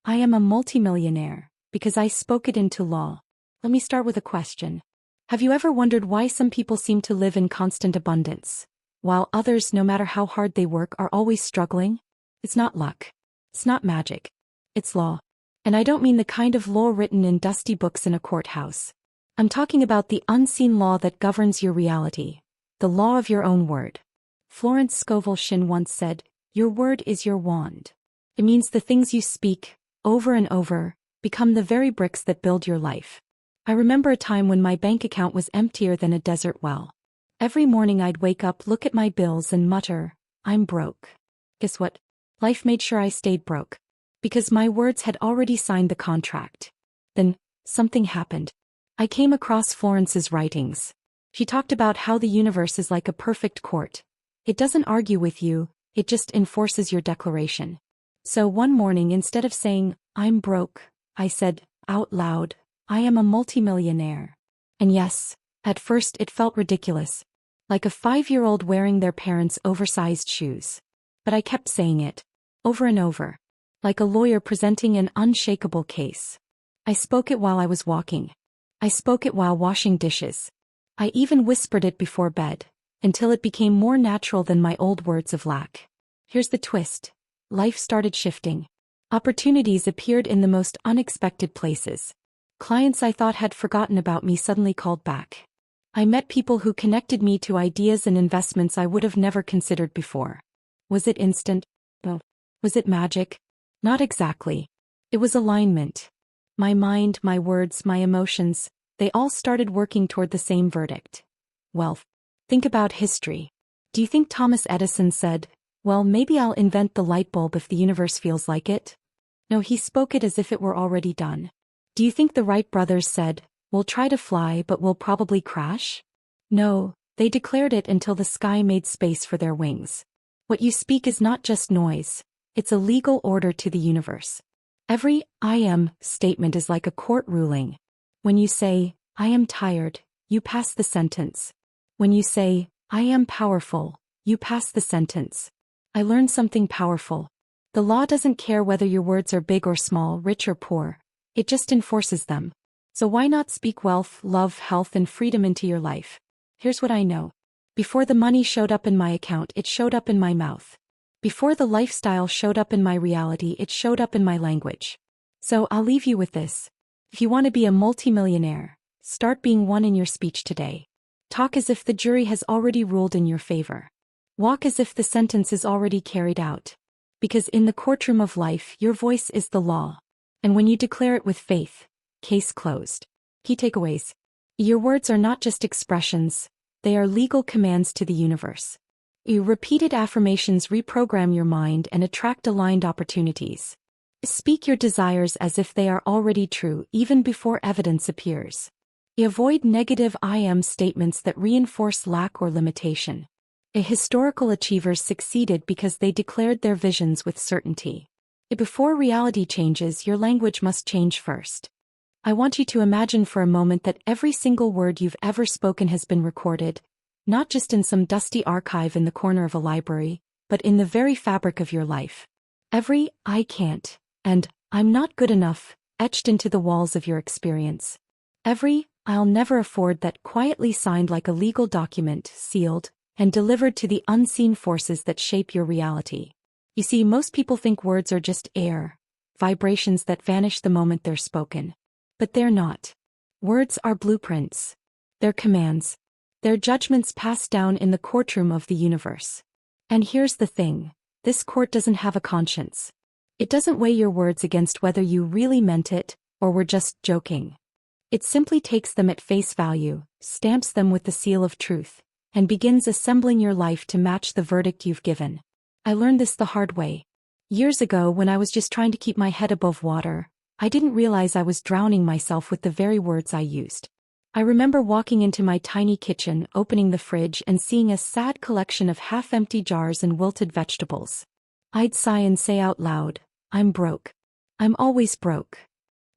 I am a multimillionaire, because I spoke it into law. Let me start with a question. Have you ever wondered why some people seem to live in constant abundance, while others, no matter how hard they work, are always struggling? It's not luck. It's not magic. It's law. And I don't mean the kind of law written in dusty books in a courthouse. I'm talking about the unseen law that governs your reality, the law of your own word. Florence Scovel Shinn once said, "Your word is your wand." It means the things you speak, over and over, become the very bricks that build your life. I remember a time when my bank account was emptier than a desert well. Every morning I'd wake up, look at my bills and mutter, "I'm broke." Guess what? Life made sure I stayed broke. Because my words had already signed the contract. Then, something happened. I came across Florence's writings. She talked about how the universe is like a perfect court. It doesn't argue with you, it just enforces your declaration. So one morning, instead of saying, "I'm broke," I said, out loud, "I am a multimillionaire." And yes, at first it felt ridiculous. Like a 5-year-old wearing their parents' oversized shoes. But I kept saying it. Over and over. Like a lawyer presenting an unshakable case. I spoke it while I was walking. I spoke it while washing dishes. I even whispered it before bed, until it became more natural than my old words of lack. Here's the twist. Life started shifting. Opportunities appeared in the most unexpected places. Clients I thought had forgotten about me suddenly called back. I met people who connected me to ideas and investments I would have never considered before. Was it instant? No. Was it magic? Not exactly. It was alignment. My mind, my words, my emotions, they all started working toward the same verdict. Wealth. Think about history. Do you think Thomas Edison said, "Well, maybe I'll invent the light bulb if the universe feels like it"? No, he spoke it as if it were already done. Do you think the Wright brothers said, "We'll try to fly but we'll probably crash"? No, they declared it until the sky made space for their wings. What you speak is not just noise, it's a legal order to the universe. Every "I am" statement is like a court ruling. When you say, "I am tired," you pass the sentence. When you say, "I am powerful," you pass the sentence. I learned something powerful. The law doesn't care whether your words are big or small, rich or poor. It just enforces them. So why not speak wealth, love, health, and freedom into your life? Here's what I know. Before the money showed up in my account, it showed up in my mouth. Before the lifestyle showed up in my reality, it showed up in my language. So I'll leave you with this. If you want to be a multimillionaire, start being one in your speech today. Talk as if the jury has already ruled in your favor. Walk as if the sentence is already carried out. Because in the courtroom of life, your voice is the law. And when you declare it with faith, case closed. Key takeaways. Your words are not just expressions, they are legal commands to the universe. Your repeated affirmations reprogram your mind and attract aligned opportunities. Speak your desires as if they are already true even before evidence appears. Avoid negative "I am" statements that reinforce lack or limitation. Historical achievers succeeded because they declared their visions with certainty. Before reality changes, your language must change first. I want you to imagine for a moment that every single word you've ever spoken has been recorded, not just in some dusty archive in the corner of a library, but in the very fabric of your life. Every "I can't" and "I'm not good enough" etched into the walls of your experience. Every "I'll never afford" that quietly signed like a legal document, sealed, and delivered to the unseen forces that shape your reality. You see, most people think words are just air, vibrations that vanish the moment they're spoken. But they're not. Words are blueprints. They're commands. They're judgments passed down in the courtroom of the universe. And here's the thing, this court doesn't have a conscience. It doesn't weigh your words against whether you really meant it, or were just joking. It simply takes them at face value, stamps them with the seal of truth, and begins assembling your life to match the verdict you've given. I learned this the hard way. Years ago, when I was just trying to keep my head above water, I didn't realize I was drowning myself with the very words I used. I remember walking into my tiny kitchen, opening the fridge and seeing a sad collection of half-empty jars and wilted vegetables. I'd sigh and say out loud, "I'm broke. I'm always broke."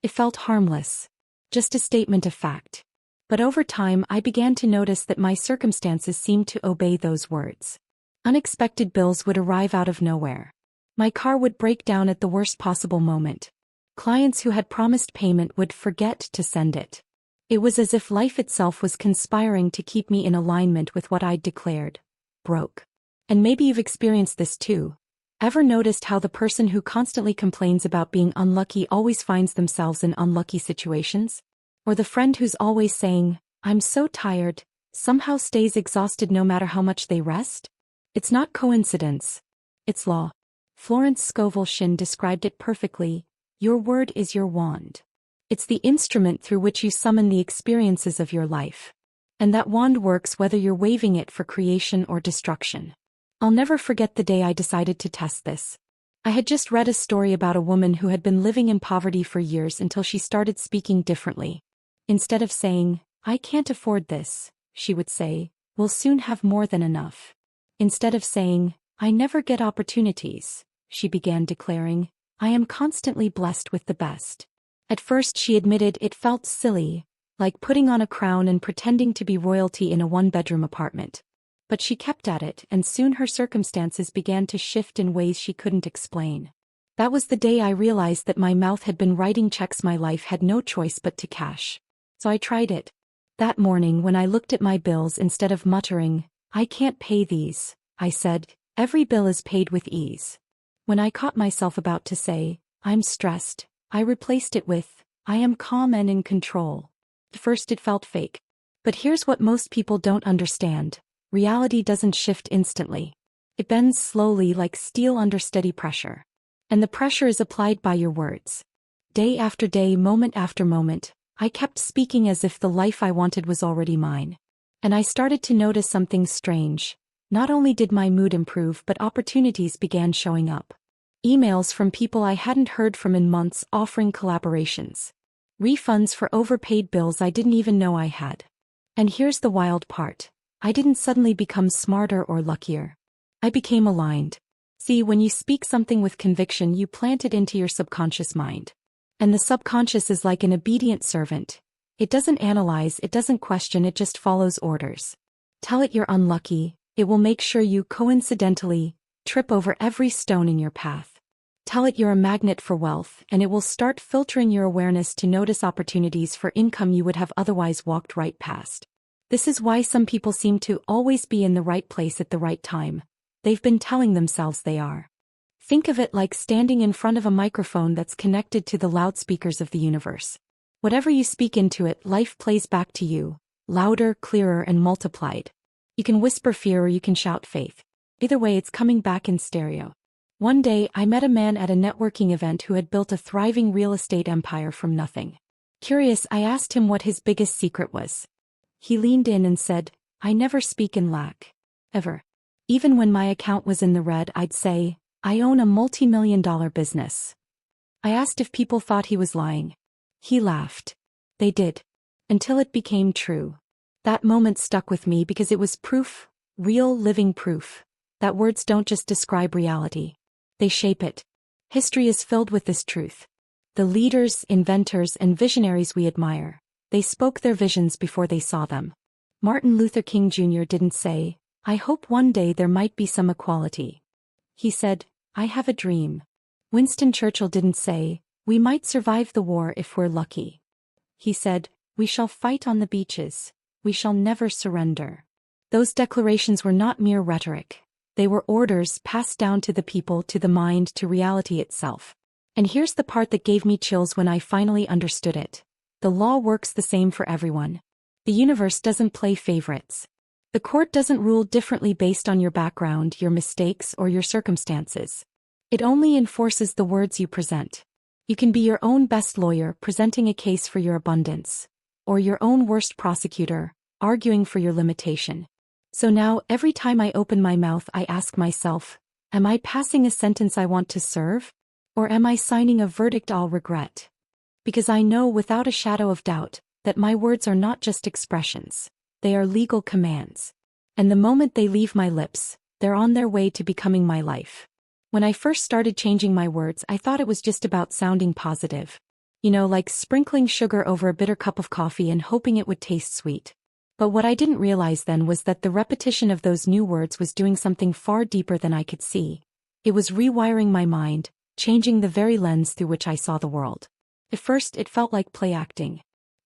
It felt harmless. Just a statement of fact. But over time I began to notice that my circumstances seemed to obey those words. Unexpected bills would arrive out of nowhere. My car would break down at the worst possible moment. Clients who had promised payment would forget to send it. It was as if life itself was conspiring to keep me in alignment with what I'd declared. Broke. And maybe you've experienced this too. Ever noticed how the person who constantly complains about being unlucky always finds themselves in unlucky situations? Or the friend who's always saying, "I'm so tired," somehow stays exhausted no matter how much they rest? It's not coincidence. It's law. Florence Scovel Shinn described it perfectly. Your word is your wand. It's the instrument through which you summon the experiences of your life. And that wand works whether you're waving it for creation or destruction. I'll never forget the day I decided to test this. I had just read a story about a woman who had been living in poverty for years until she started speaking differently. Instead of saying, "I can't afford this," she would say, "We'll soon have more than enough." Instead of saying, "I never get opportunities," she began declaring, "I am constantly blessed with the best." At first she admitted it felt silly, like putting on a crown and pretending to be royalty in a one-bedroom apartment. But she kept at it, and soon her circumstances began to shift in ways she couldn't explain. That was the day I realized that my mouth had been writing checks my life had no choice but to cash. So I tried it. That morning when I looked at my bills, instead of muttering, "I can't pay these," I said, "Every bill is paid with ease." When I caught myself about to say, "I'm stressed," I replaced it with, "I am calm and in control." At first it felt fake. But here's what most people don't understand. Reality doesn't shift instantly. It bends slowly like steel under steady pressure. And the pressure is applied by your words. Day after day, moment after moment, I kept speaking as if the life I wanted was already mine. And I started to notice something strange. Not only did my mood improve, but opportunities began showing up. Emails from people I hadn't heard from in months offering collaborations. Refunds for overpaid bills I didn't even know I had. And here's the wild part. I didn't suddenly become smarter or luckier. I became aligned. See, when you speak something with conviction, you plant it into your subconscious mind. And the subconscious is like an obedient servant. It doesn't analyze, it doesn't question, it just follows orders. Tell it you're unlucky, it will make sure you coincidentally trip over every stone in your path. Tell it you're a magnet for wealth, and it will start filtering your awareness to notice opportunities for income you would have otherwise walked right past. This is why some people seem to always be in the right place at the right time. They've been telling themselves they are. Think of it like standing in front of a microphone that's connected to the loudspeakers of the universe. Whatever you speak into it, life plays back to you, louder, clearer, and multiplied. You can whisper fear or you can shout faith. Either way, it's coming back in stereo. One day, I met a man at a networking event who had built a thriving real estate empire from nothing. Curious, I asked him what his biggest secret was. He leaned in and said, "I never speak in lack. Ever. Even when my account was in the red, I'd say, 'I own a multi-million-dollar business.'" I asked if people thought he was lying. He laughed. They did. Until it became true. That moment stuck with me because it was proof, real living proof, that words don't just describe reality. They shape it. History is filled with this truth. The leaders, inventors, and visionaries we admire, they spoke their visions before they saw them. Martin Luther King Jr. didn't say, "I hope one day there might be some equality." He said, "I have a dream." Winston Churchill didn't say, "We might survive the war if we're lucky." He said, "We shall fight on the beaches. We shall never surrender." Those declarations were not mere rhetoric. They were orders passed down to the people, to the mind, to reality itself. And here's the part that gave me chills when I finally understood it. The law works the same for everyone. The universe doesn't play favorites. The court doesn't rule differently based on your background, your mistakes, or your circumstances. It only enforces the words you present. You can be your own best lawyer presenting a case for your abundance, or your own worst prosecutor, arguing for your limitation. So now, every time I open my mouth, I ask myself, am I passing a sentence I want to serve? Or am I signing a verdict I'll regret? Because I know without a shadow of doubt that my words are not just expressions. They are legal commands. And the moment they leave my lips, they're on their way to becoming my life. When I first started changing my words, I thought it was just about sounding positive. You know, like sprinkling sugar over a bitter cup of coffee and hoping it would taste sweet. But what I didn't realize then was that the repetition of those new words was doing something far deeper than I could see. It was rewiring my mind, changing the very lens through which I saw the world. At first it felt like play acting.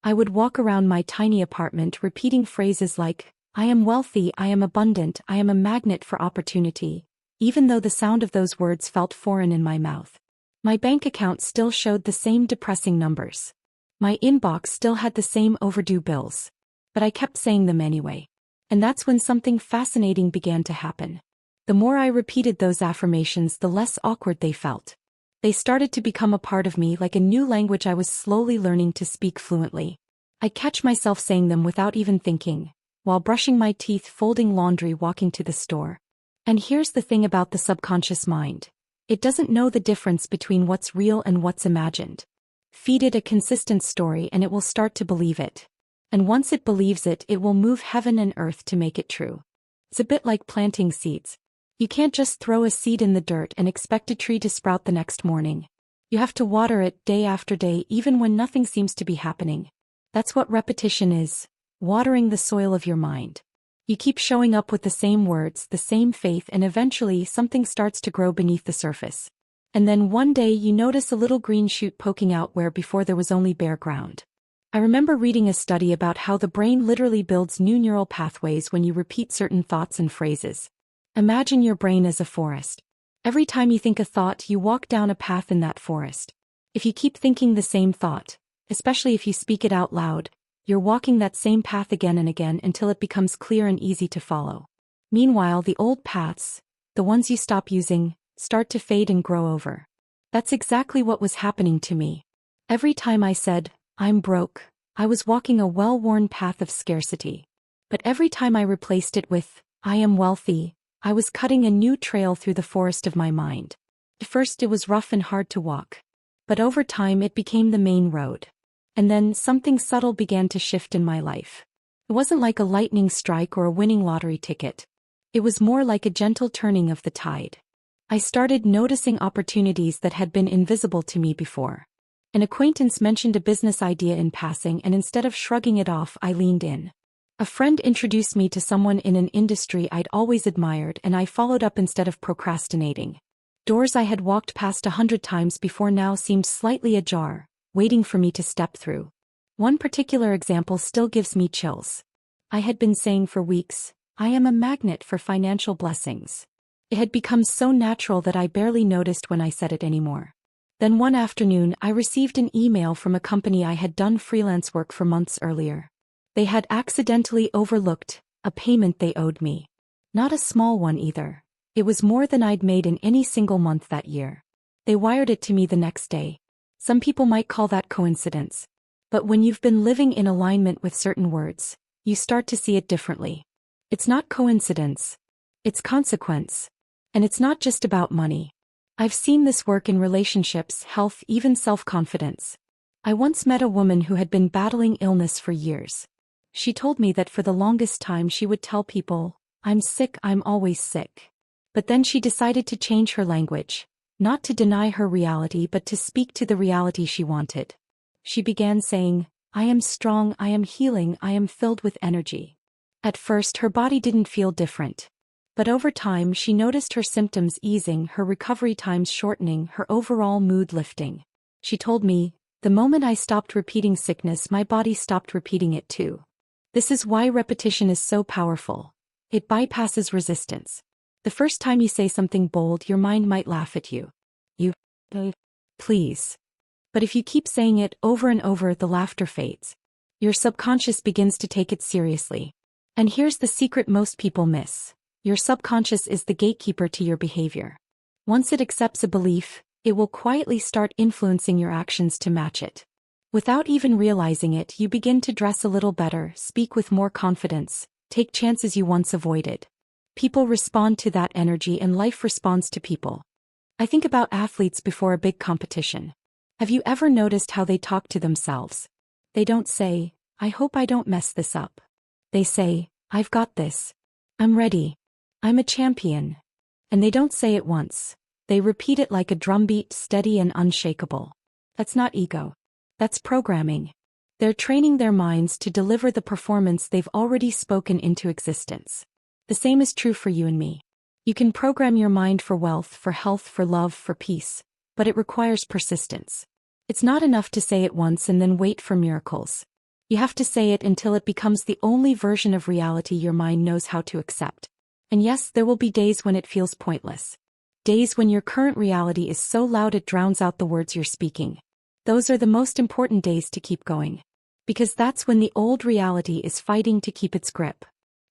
I would walk around my tiny apartment repeating phrases like, I am wealthy, I am abundant, I am a magnet for opportunity, even though the sound of those words felt foreign in my mouth. My bank account still showed the same depressing numbers. My inbox still had the same overdue bills. But I kept saying them anyway. And that's when something fascinating began to happen. The more I repeated those affirmations, the less awkward they felt. They started to become a part of me, like a new language I was slowly learning to speak fluently. I'd catch myself saying them without even thinking, while brushing my teeth, folding laundry, walking to the store. And here's the thing about the subconscious mind. It doesn't know the difference between what's real and what's imagined. Feed it a consistent story and it will start to believe it. And once it believes it, it will move heaven and earth to make it true. It's a bit like planting seeds. You can't just throw a seed in the dirt and expect a tree to sprout the next morning. You have to water it day after day, even when nothing seems to be happening. That's what repetition is, watering the soil of your mind. You keep showing up with the same words, the same faith, and eventually something starts to grow beneath the surface. And then one day you notice a little green shoot poking out where before there was only bare ground. I remember reading a study about how the brain literally builds new neural pathways when you repeat certain thoughts and phrases. Imagine your brain as a forest. Every time you think a thought, you walk down a path in that forest. If you keep thinking the same thought, especially if you speak it out loud, you're walking that same path again and again until it becomes clear and easy to follow. Meanwhile, the old paths, the ones you stop using, start to fade and grow over. That's exactly what was happening to me. Every time I said, I'm broke, I was walking a well-worn path of scarcity. But every time I replaced it with, I am wealthy, I was cutting a new trail through the forest of my mind. At first it was rough and hard to walk. But over time it became the main road. And then something subtle began to shift in my life. It wasn't like a lightning strike or a winning lottery ticket. It was more like a gentle turning of the tide. I started noticing opportunities that had been invisible to me before. An acquaintance mentioned a business idea in passing, and instead of shrugging it off, I leaned in. A friend introduced me to someone in an industry I'd always admired, and I followed up instead of procrastinating. Doors I had walked past 100 times before now seemed slightly ajar, waiting for me to step through. One particular example still gives me chills. I had been saying for weeks, I am a magnet for financial blessings. It had become so natural that I barely noticed when I said it anymore. Then one afternoon I received an email from a company I had done freelance work for months earlier. They had accidentally overlooked a payment they owed me. Not a small one either. It was more than I'd made in any single month that year. They wired it to me the next day. Some people might call that coincidence. But when you've been living in alignment with certain words, you start to see it differently. It's not coincidence. It's consequence. And it's not just about money. I've seen this work in relationships, health, even self-confidence. I once met a woman who had been battling illness for years. She told me that for the longest time she would tell people, I'm sick, I'm always sick. But then she decided to change her language, not to deny her reality but to speak to the reality she wanted. She began saying, I am strong, I am healing, I am filled with energy. At first her body didn't feel different. But over time she noticed her symptoms easing, her recovery times shortening, her overall mood lifting. She told me, the moment I stopped repeating sickness, my body stopped repeating it too. This is why repetition is so powerful. It bypasses resistance. The first time you say something bold, your mind might laugh at you. Please. But if you keep saying it over and over, the laughter fades. Your subconscious begins to take it seriously. And here's the secret most people miss. Your subconscious is the gatekeeper to your behavior. Once it accepts a belief, it will quietly start influencing your actions to match it. Without even realizing it, you begin to dress a little better, speak with more confidence, take chances you once avoided. People respond to that energy and life responds to people. I think about athletes before a big competition. Have you ever noticed how they talk to themselves? They don't say, I hope I don't mess this up. They say, I've got this. I'm ready. I'm a champion. And they don't say it once. They repeat it like a drumbeat, steady and unshakable. That's not ego. That's programming. They're training their minds to deliver the performance they've already spoken into existence. The same is true for you and me. You can program your mind for wealth, for health, for love, for peace, but it requires persistence. It's not enough to say it once and then wait for miracles. You have to say it until it becomes the only version of reality your mind knows how to accept. And yes, there will be days when it feels pointless. Days when your current reality is so loud it drowns out the words you're speaking. Those are the most important days to keep going. Because that's when the old reality is fighting to keep its grip.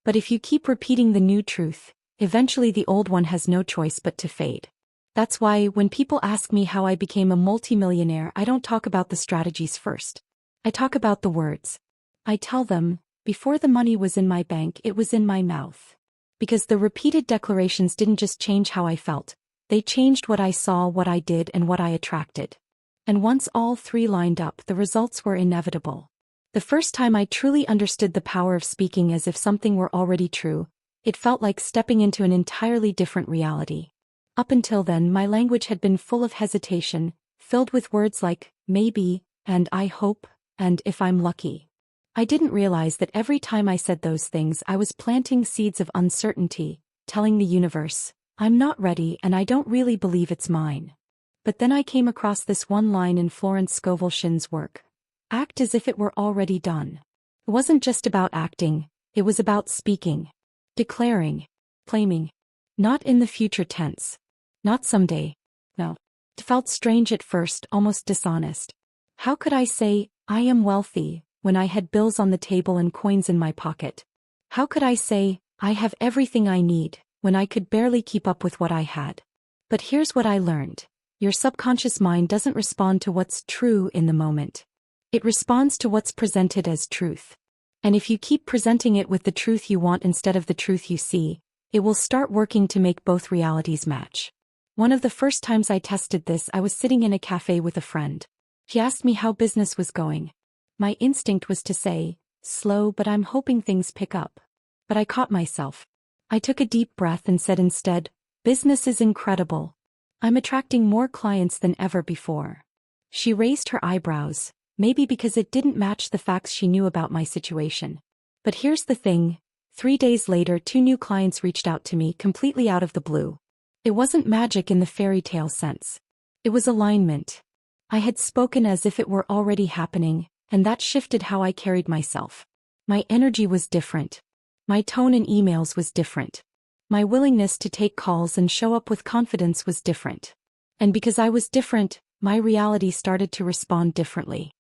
But if you keep repeating the new truth, eventually the old one has no choice but to fade. That's why when people ask me how I became a multimillionaire, I don't talk about the strategies first. I talk about the words. I tell them, before the money was in my bank, it was in my mouth. Because the repeated declarations didn't just change how I felt, they changed what I saw, what I did, and what I attracted. And once all three lined up, the results were inevitable. The first time I truly understood the power of speaking as if something were already true, it felt like stepping into an entirely different reality. Up until then, my language had been full of hesitation, filled with words like, maybe, and I hope, and if I'm lucky. I didn't realize that every time I said those things, I was planting seeds of uncertainty, telling the universe, I'm not ready and I don't really believe it's mine. But then I came across this one line in Florence Scovel Shinn's work. Act as if it were already done. It wasn't just about acting, it was about speaking, declaring, claiming. Not in the future tense. Not someday. No. It felt strange at first, almost dishonest. How could I say, I am wealthy, when I had bills on the table and coins in my pocket? How could I say, I have everything I need, when I could barely keep up with what I had? But here's what I learned. Your subconscious mind doesn't respond to what's true in the moment. It responds to what's presented as truth. And if you keep presenting it with the truth you want instead of the truth you see, it will start working to make both realities match. One of the first times I tested this, I was sitting in a cafe with a friend. She asked me how business was going. My instinct was to say, slow, but I'm hoping things pick up. But I caught myself. I took a deep breath and said instead, business is incredible. I'm attracting more clients than ever before. She raised her eyebrows, maybe because it didn't match the facts she knew about my situation. But here's the thing. 3 days later, 2 new clients reached out to me completely out of the blue. It wasn't magic in the fairy tale sense. It was alignment. I had spoken as if it were already happening, and that shifted how I carried myself. My energy was different. My tone in emails was different. My willingness to take calls and show up with confidence was different. And because I was different, my reality started to respond differently.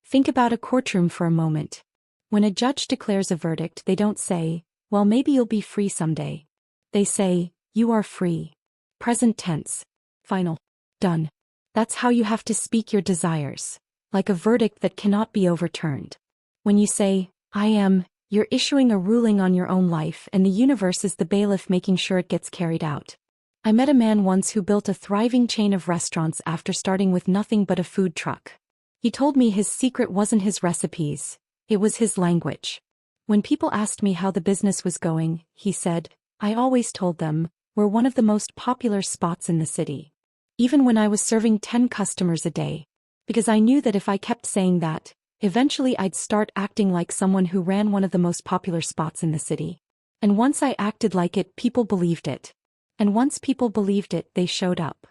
Think about a courtroom for a moment. When a judge declares a verdict, they don't say, well, maybe you'll be free someday. They say, you are free. Present tense. Final. Done. That's how you have to speak your desires. Like a verdict that cannot be overturned. When you say, I am, you're issuing a ruling on your own life, and the universe is the bailiff making sure it gets carried out. I met a man once who built a thriving chain of restaurants after starting with nothing but a food truck. He told me his secret wasn't his recipes, it was his language. When people asked me how the business was going, he said, I always told them, we're one of the most popular spots in the city. Even when I was serving 10 customers a day. Because I knew that if I kept saying that, eventually I'd start acting like someone who ran one of the most popular spots in the city. And once I acted like it, people believed it. And once people believed it, they showed up.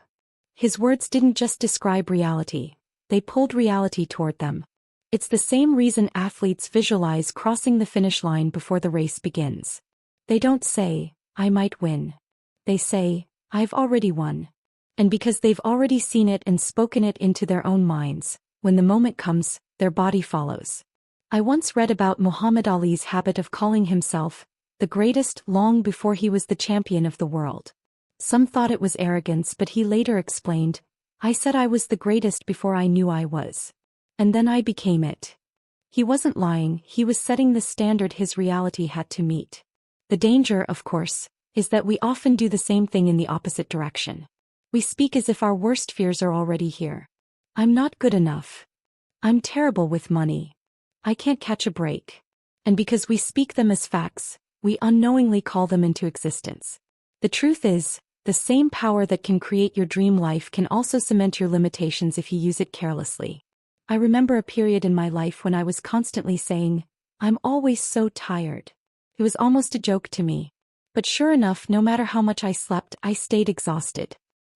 His words didn't just describe reality, they pulled reality toward them. It's the same reason athletes visualize crossing the finish line before the race begins. They don't say, I might win. They say, I've already won. And because they've already seen it and spoken it into their own minds, when the moment comes, their body follows. I once read about Muhammad Ali's habit of calling himself the greatest long before he was the champion of the world. Some thought it was arrogance, but he later explained, I said I was the greatest before I knew I was. And then I became it. He wasn't lying, he was setting the standard his reality had to meet. The danger, of course, is that we often do the same thing in the opposite direction. We speak as if our worst fears are already here. I'm not good enough. I'm terrible with money. I can't catch a break. And because we speak them as facts, we unknowingly call them into existence. The truth is, the same power that can create your dream life can also cement your limitations if you use it carelessly. I remember a period in my life when I was constantly saying, I'm always so tired. It was almost a joke to me. But sure enough, no matter how much I slept, I stayed exhausted.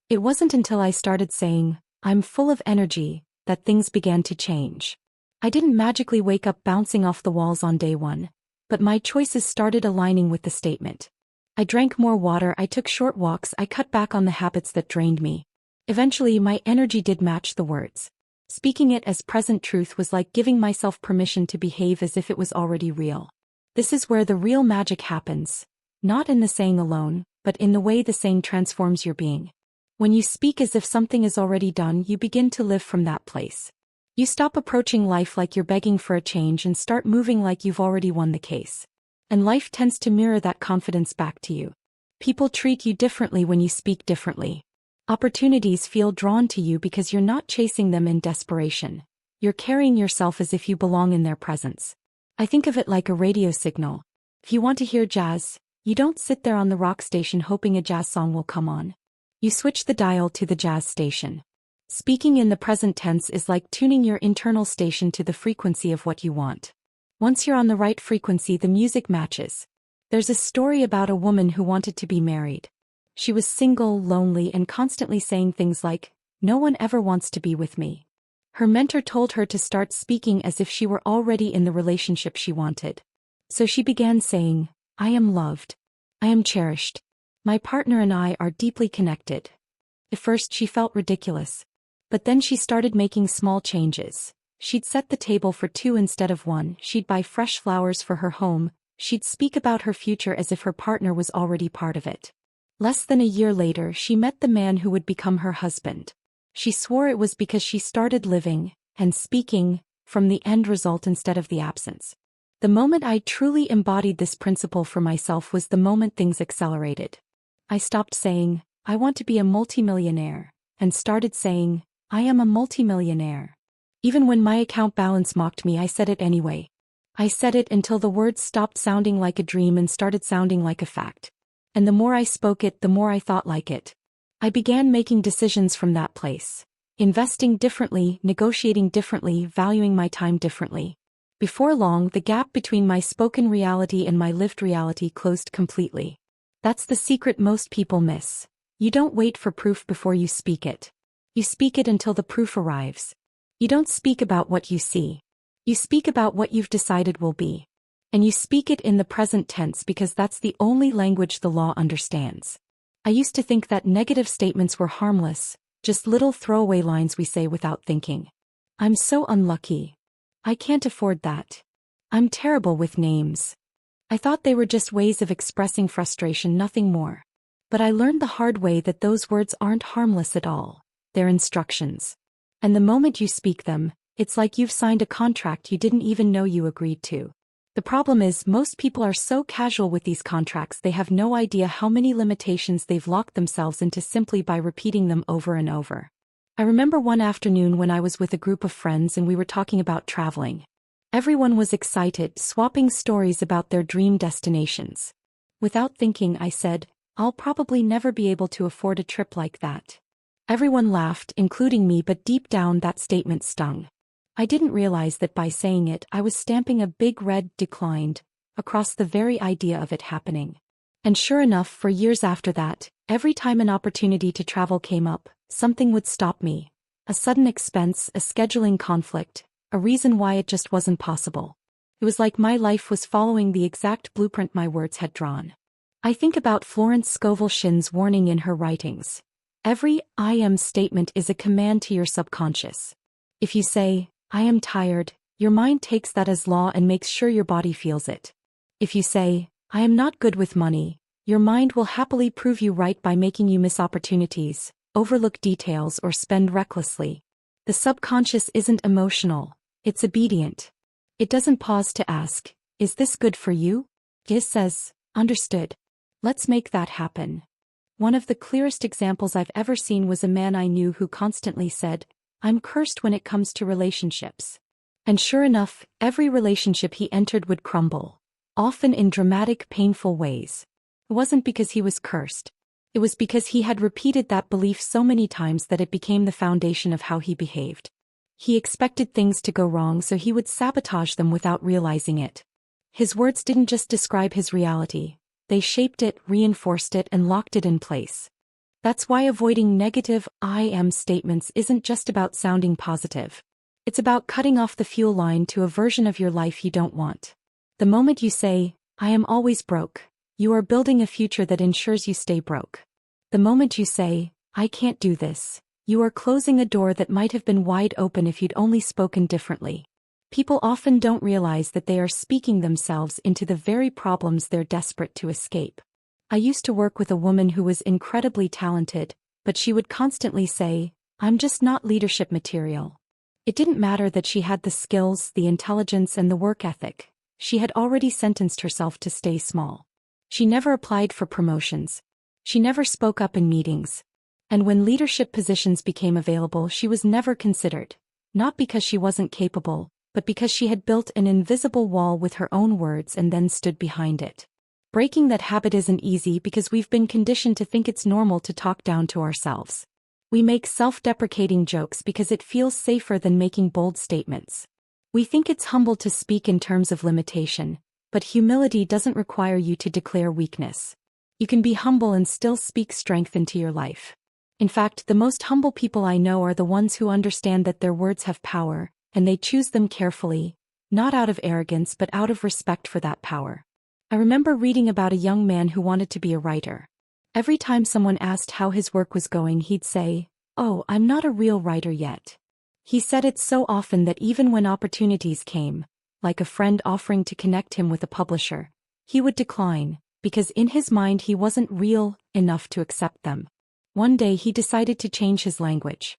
It wasn't until I started saying, I'm full of energy, that things began to change. I didn't magically wake up bouncing off the walls on day one, but my choices started aligning with the statement. I drank more water, I took short walks, I cut back on the habits that drained me. Eventually, my energy did match the words. Speaking it as present truth was like giving myself permission to behave as if it was already real. This is where the real magic happens, not in the saying alone, but in the way the saying transforms your being. When you speak as if something is already done, you begin to live from that place. You stop approaching life like you're begging for a change and start moving like you've already won the case. And life tends to mirror that confidence back to you. People treat you differently when you speak differently. Opportunities feel drawn to you because you're not chasing them in desperation. You're carrying yourself as if you belong in their presence. I think of it like a radio signal. If you want to hear jazz, you don't sit there on the rock station hoping a jazz song will come on. You switch the dial to the jazz station. Speaking in the present tense is like tuning your internal station to the frequency of what you want. Once you're on the right frequency, the music matches. There's a story about a woman who wanted to be married. She was single, lonely, and constantly saying things like, "No one ever wants to be with me." Her mentor told her to start speaking as if she were already in the relationship she wanted. So she began saying, "I am loved. I am cherished. My partner and I are deeply connected." At first she felt ridiculous. But then she started making small changes. She'd set the table for two instead of one, she'd buy fresh flowers for her home, she'd speak about her future as if her partner was already part of it. Less than a year later, she met the man who would become her husband. She swore it was because she started living, and speaking, from the end result instead of the absence. The moment I truly embodied this principle for myself was the moment things accelerated. I stopped saying, "I want to be a multimillionaire," and started saying, "I am a multimillionaire." Even when my account balance mocked me, I said it anyway. I said it until the words stopped sounding like a dream and started sounding like a fact. And the more I spoke it, the more I thought like it. I began making decisions from that place. Investing differently, negotiating differently, valuing my time differently. Before long, the gap between my spoken reality and my lived reality closed completely. That's the secret most people miss. You don't wait for proof before you speak it. You speak it until the proof arrives. You don't speak about what you see. You speak about what you've decided will be. And you speak it in the present tense because that's the only language the law understands. I used to think that negative statements were harmless, just little throwaway lines we say without thinking. "I'm so unlucky. I can't afford that. I'm terrible with names." I thought they were just ways of expressing frustration, nothing more. But I learned the hard way that those words aren't harmless at all. They're instructions. And the moment you speak them, it's like you've signed a contract you didn't even know you agreed to. The problem is most people are so casual with these contracts they have no idea how many limitations they've locked themselves into simply by repeating them over and over. I remember one afternoon when I was with a group of friends and we were talking about traveling. Everyone was excited, swapping stories about their dream destinations. Without thinking, I said, "I'll probably never be able to afford a trip like that." Everyone laughed, including me, but deep down that statement stung. I didn't realize that by saying it, I was stamping a big red "declined" across the very idea of it happening. And sure enough, for years after that, every time an opportunity to travel came up, something would stop me. A sudden expense, a scheduling conflict, a reason why it just wasn't possible. It was like my life was following the exact blueprint my words had drawn. I think about Florence Scovel Shinn's warning in her writings. Every "I am" statement is a command to your subconscious. If you say, "I am tired," your mind takes that as law and makes sure your body feels it. If you say, "I am not good with money," your mind will happily prove you right by making you miss opportunities, overlook details, or spend recklessly. The subconscious isn't emotional, it's obedient. It doesn't pause to ask, "Is this good for you?" It says, "Understood. Let's make that happen." One of the clearest examples I've ever seen was a man I knew who constantly said, "I'm cursed when it comes to relationships." And sure enough, every relationship he entered would crumble, often in dramatic, painful ways. It wasn't because he was cursed. It was because he had repeated that belief so many times that it became the foundation of how he behaved. He expected things to go wrong, so he would sabotage them without realizing it. His words didn't just describe his reality. They shaped it, reinforced it, and locked it in place. That's why avoiding negative I am statements isn't just about sounding positive. It's about cutting off the fuel line to a version of your life you don't want. The moment you say, I am always broke, you are building a future that ensures you stay broke. The moment you say, I can't do this, you are closing a door that might have been wide open if you'd only spoken differently. People often don't realize that they are speaking themselves into the very problems they're desperate to escape. I used to work with a woman who was incredibly talented, but she would constantly say, I'm just not leadership material. It didn't matter that she had the skills, the intelligence, and the work ethic. She had already sentenced herself to stay small. She never applied for promotions. She never spoke up in meetings. And when leadership positions became available, she was never considered, not because she wasn't capable, but because she had built an invisible wall with her own words and then stood behind it. Breaking that habit isn't easy because we've been conditioned to think it's normal to talk down to ourselves. We make self-deprecating jokes because it feels safer than making bold statements. We think it's humble to speak in terms of limitation, but humility doesn't require you to declare weakness. You can be humble and still speak strength into your life. In fact, the most humble people I know are the ones who understand that their words have power, and they choose them carefully, not out of arrogance but out of respect for that power. I remember reading about a young man who wanted to be a writer. Every time someone asked how his work was going, he'd say, "Oh, I'm not a real writer yet." He said it so often that even when opportunities came, like a friend offering to connect him with a publisher, he would decline, because in his mind he wasn't real enough to accept them. One day he decided to change his language.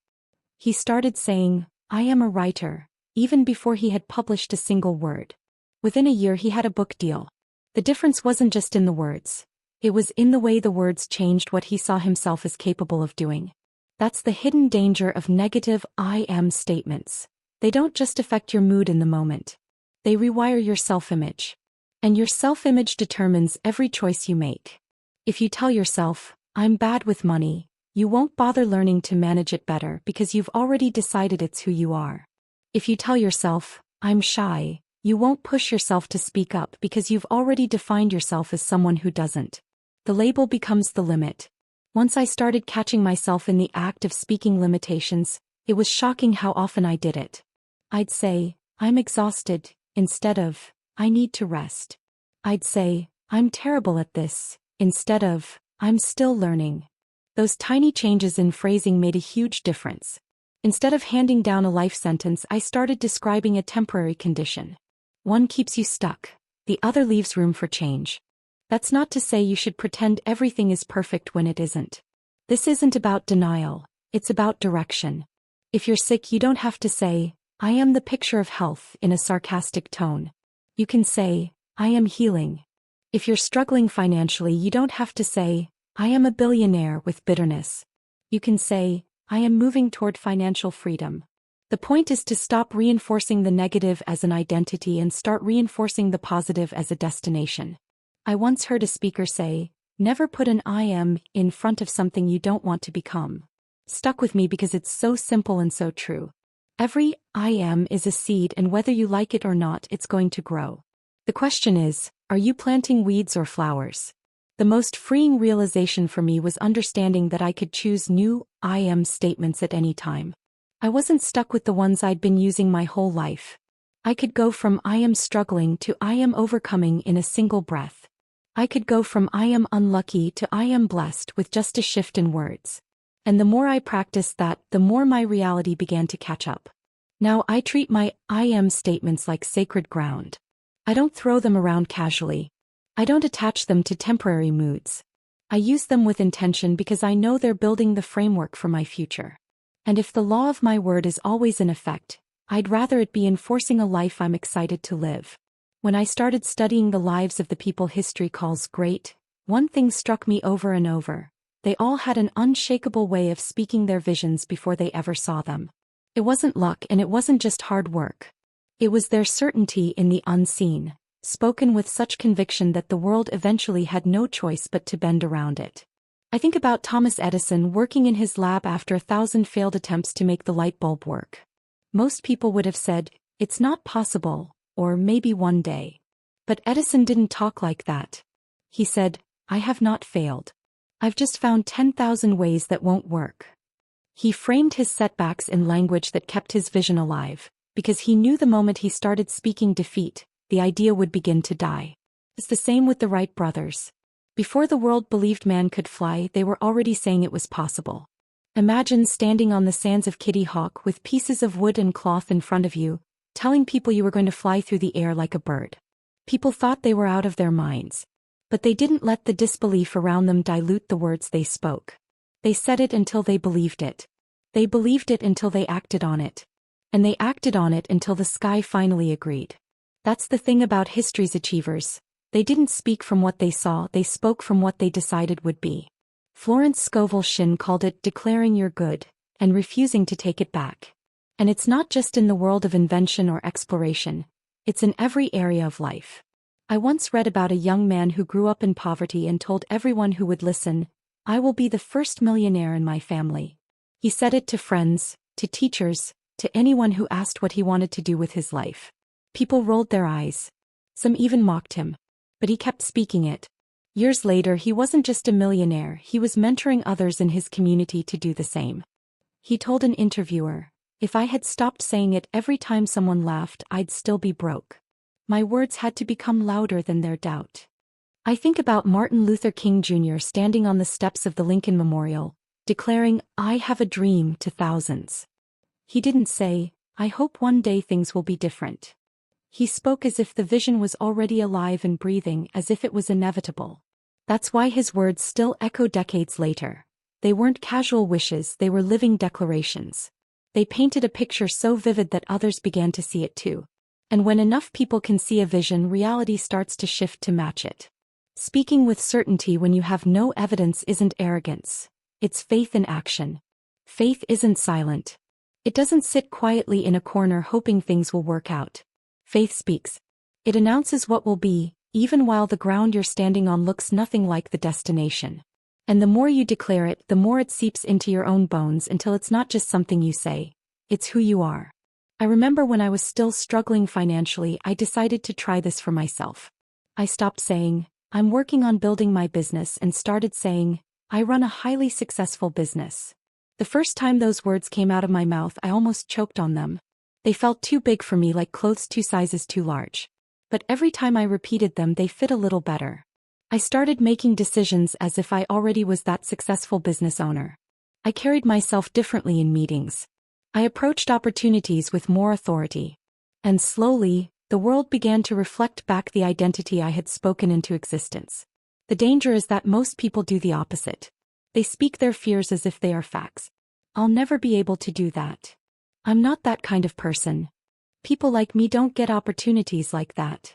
He started saying, I am a writer, even before he had published a single word. Within a year he had a book deal. The difference wasn't just in the words. It was in the way the words changed what he saw himself as capable of doing. That's the hidden danger of negative I am statements. They don't just affect your mood in the moment. They rewire your self-image. And your self-image determines every choice you make. If you tell yourself, I'm bad with money, you won't bother learning to manage it better because you've already decided it's who you are. If you tell yourself, I'm shy, you won't push yourself to speak up because you've already defined yourself as someone who doesn't. The label becomes the limit. Once I started catching myself in the act of speaking limitations, it was shocking how often I did it. I'd say, I'm exhausted, instead of, I need to rest. I'd say, I'm terrible at this, instead of, I'm still learning. Those tiny changes in phrasing made a huge difference. Instead of handing down a life sentence, I started describing a temporary condition. One keeps you stuck, the other leaves room for change. That's not to say you should pretend everything is perfect when it isn't. This isn't about denial, it's about direction. If you're sick, you don't have to say, I am the picture of health in a sarcastic tone. You can say, I am healing. If you're struggling financially, you don't have to say, I am a billionaire with bitterness. You can say, I am moving toward financial freedom. The point is to stop reinforcing the negative as an identity and start reinforcing the positive as a destination. I once heard a speaker say, never put an I am in front of something you don't want to become. Stuck with me because it's so simple and so true. Every I am is a seed, and whether you like it or not, it's going to grow. The question is, are you planting weeds or flowers? The most freeing realization for me was understanding that I could choose new I am statements at any time. I wasn't stuck with the ones I'd been using my whole life. I could go from I am struggling to I am overcoming in a single breath. I could go from I am unlucky to I am blessed with just a shift in words. And the more I practiced that, the more my reality began to catch up. Now I treat my I am statements like sacred ground. I don't throw them around casually. I don't attach them to temporary moods. I use them with intention because I know they're building the framework for my future. And if the law of my word is always in effect, I'd rather it be enforcing a life I'm excited to live. When I started studying the lives of the people history calls great, one thing struck me over and over. They all had an unshakable way of speaking their visions before they ever saw them. It wasn't luck, and it wasn't just hard work. It was their certainty in the unseen, spoken with such conviction that the world eventually had no choice but to bend around it. I think about Thomas Edison working in his lab after 1,000 failed attempts to make the light bulb work. Most people would have said, it's not possible, or maybe one day. But Edison didn't talk like that. He said, I have not failed. I've just found 10,000 ways that won't work. He framed his setbacks in language that kept his vision alive, because he knew the moment he started speaking defeat, the idea would begin to die. It's the same with the Wright brothers. Before the world believed man could fly, they were already saying it was possible. Imagine standing on the sands of Kitty Hawk with pieces of wood and cloth in front of you, telling people you were going to fly through the air like a bird. People thought they were out of their minds. But they didn't let the disbelief around them dilute the words they spoke. They said it until they believed it. They believed it until they acted on it. And they acted on it until the sky finally agreed. That's the thing about history's achievers. They didn't speak from what they saw, they spoke from what they decided would be. Florence Scovel Shinn called it declaring you're good, and refusing to take it back. And it's not just in the world of invention or exploration, it's in every area of life. I once read about a young man who grew up in poverty and told everyone who would listen, "I will be the first millionaire in my family." He said it to friends, to teachers, to anyone who asked what he wanted to do with his life. People rolled their eyes. Some even mocked him. But he kept speaking it. Years later, he wasn't just a millionaire, he was mentoring others in his community to do the same. He told an interviewer, "If I had stopped saying it every time someone laughed, I'd still be broke. My words had to become louder than their doubt." I think about Martin Luther King Jr. standing on the steps of the Lincoln Memorial, declaring, "I have a dream," to thousands. He didn't say, "I hope one day things will be different." He spoke as if the vision was already alive and breathing, as if it was inevitable. That's why his words still echo decades later. They weren't casual wishes, they were living declarations. They painted a picture so vivid that others began to see it too. And when enough people can see a vision, reality starts to shift to match it. Speaking with certainty when you have no evidence isn't arrogance. It's faith in action. Faith isn't silent. It doesn't sit quietly in a corner hoping things will work out. Faith speaks. It announces what will be, even while the ground you're standing on looks nothing like the destination. And the more you declare it, the more it seeps into your own bones until it's not just something you say, it's who you are. I remember when I was still struggling financially, I decided to try this for myself. I stopped saying, "I'm working on building my business," and started saying, "I run a highly successful business." The first time those words came out of my mouth, I almost choked on them. They felt too big for me, like clothes 2 sizes too large. But every time I repeated them, they fit a little better. I started making decisions as if I already was that successful business owner. I carried myself differently in meetings. I approached opportunities with more authority. And slowly, the world began to reflect back the identity I had spoken into existence. The danger is that most people do the opposite. They speak their fears as if they are facts. "I'll never be able to do that. I'm not that kind of person. People like me don't get opportunities like that."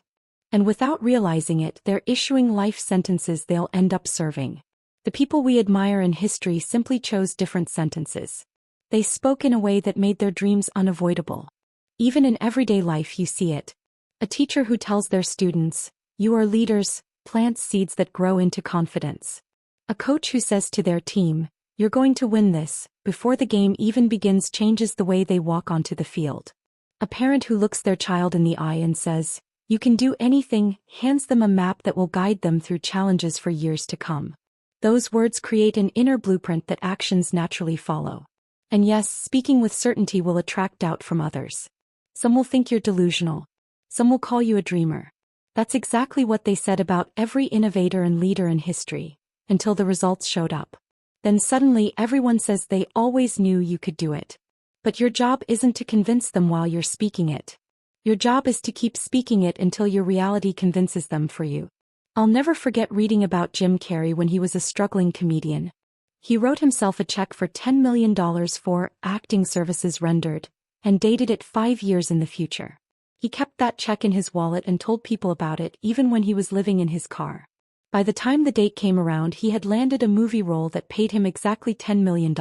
And without realizing it, they're issuing life sentences they'll end up serving. The people we admire in history simply chose different sentences. They spoke in a way that made their dreams unavoidable. Even in everyday life you see it. A teacher who tells their students, "You are leaders," plants seeds that grow into confidence. A coach who says to their team, "You're going to win this," before the game even begins, changes the way they walk onto the field. A parent who looks their child in the eye and says, "You can do anything," hands them a map that will guide them through challenges for years to come. Those words create an inner blueprint that actions naturally follow. And yes, speaking with certainty will attract doubt from others. Some will think you're delusional. Some will call you a dreamer. That's exactly what they said about every innovator and leader in history, until the results showed up. Then suddenly everyone says they always knew you could do it. But your job isn't to convince them while you're speaking it. Your job is to keep speaking it until your reality convinces them for you. I'll never forget reading about Jim Carrey when he was a struggling comedian. He wrote himself a check for $10 million for acting services rendered, and dated it 5 years in the future. He kept that check in his wallet and told people about it even when he was living in his car. By the time the date came around, he had landed a movie role that paid him exactly $10 million.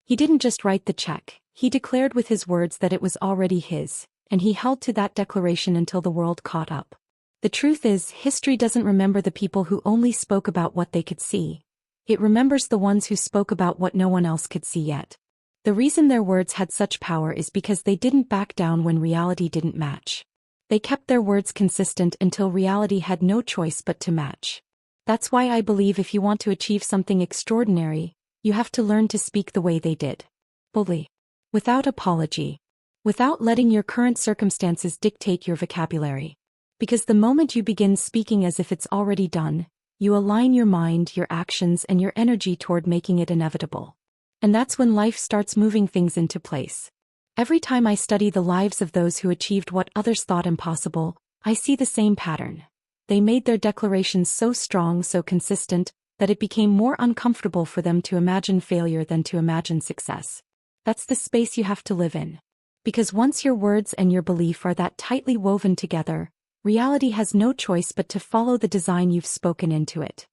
He didn't just write the check, he declared with his words that it was already his, and he held to that declaration until the world caught up. The truth is, history doesn't remember the people who only spoke about what they could see. It remembers the ones who spoke about what no one else could see yet. The reason their words had such power is because they didn't back down when reality didn't match. They kept their words consistent until reality had no choice but to match. That's why I believe if you want to achieve something extraordinary, you have to learn to speak the way they did. Boldly. Without apology. Without letting your current circumstances dictate your vocabulary. Because the moment you begin speaking as if it's already done, you align your mind, your actions, and your energy toward making it inevitable. And that's when life starts moving things into place. Every time I study the lives of those who achieved what others thought impossible, I see the same pattern. They made their declarations so strong, so consistent, that it became more uncomfortable for them to imagine failure than to imagine success. That's the space you have to live in. Because once your words and your belief are that tightly woven together, reality has no choice but to follow the design you've spoken into it.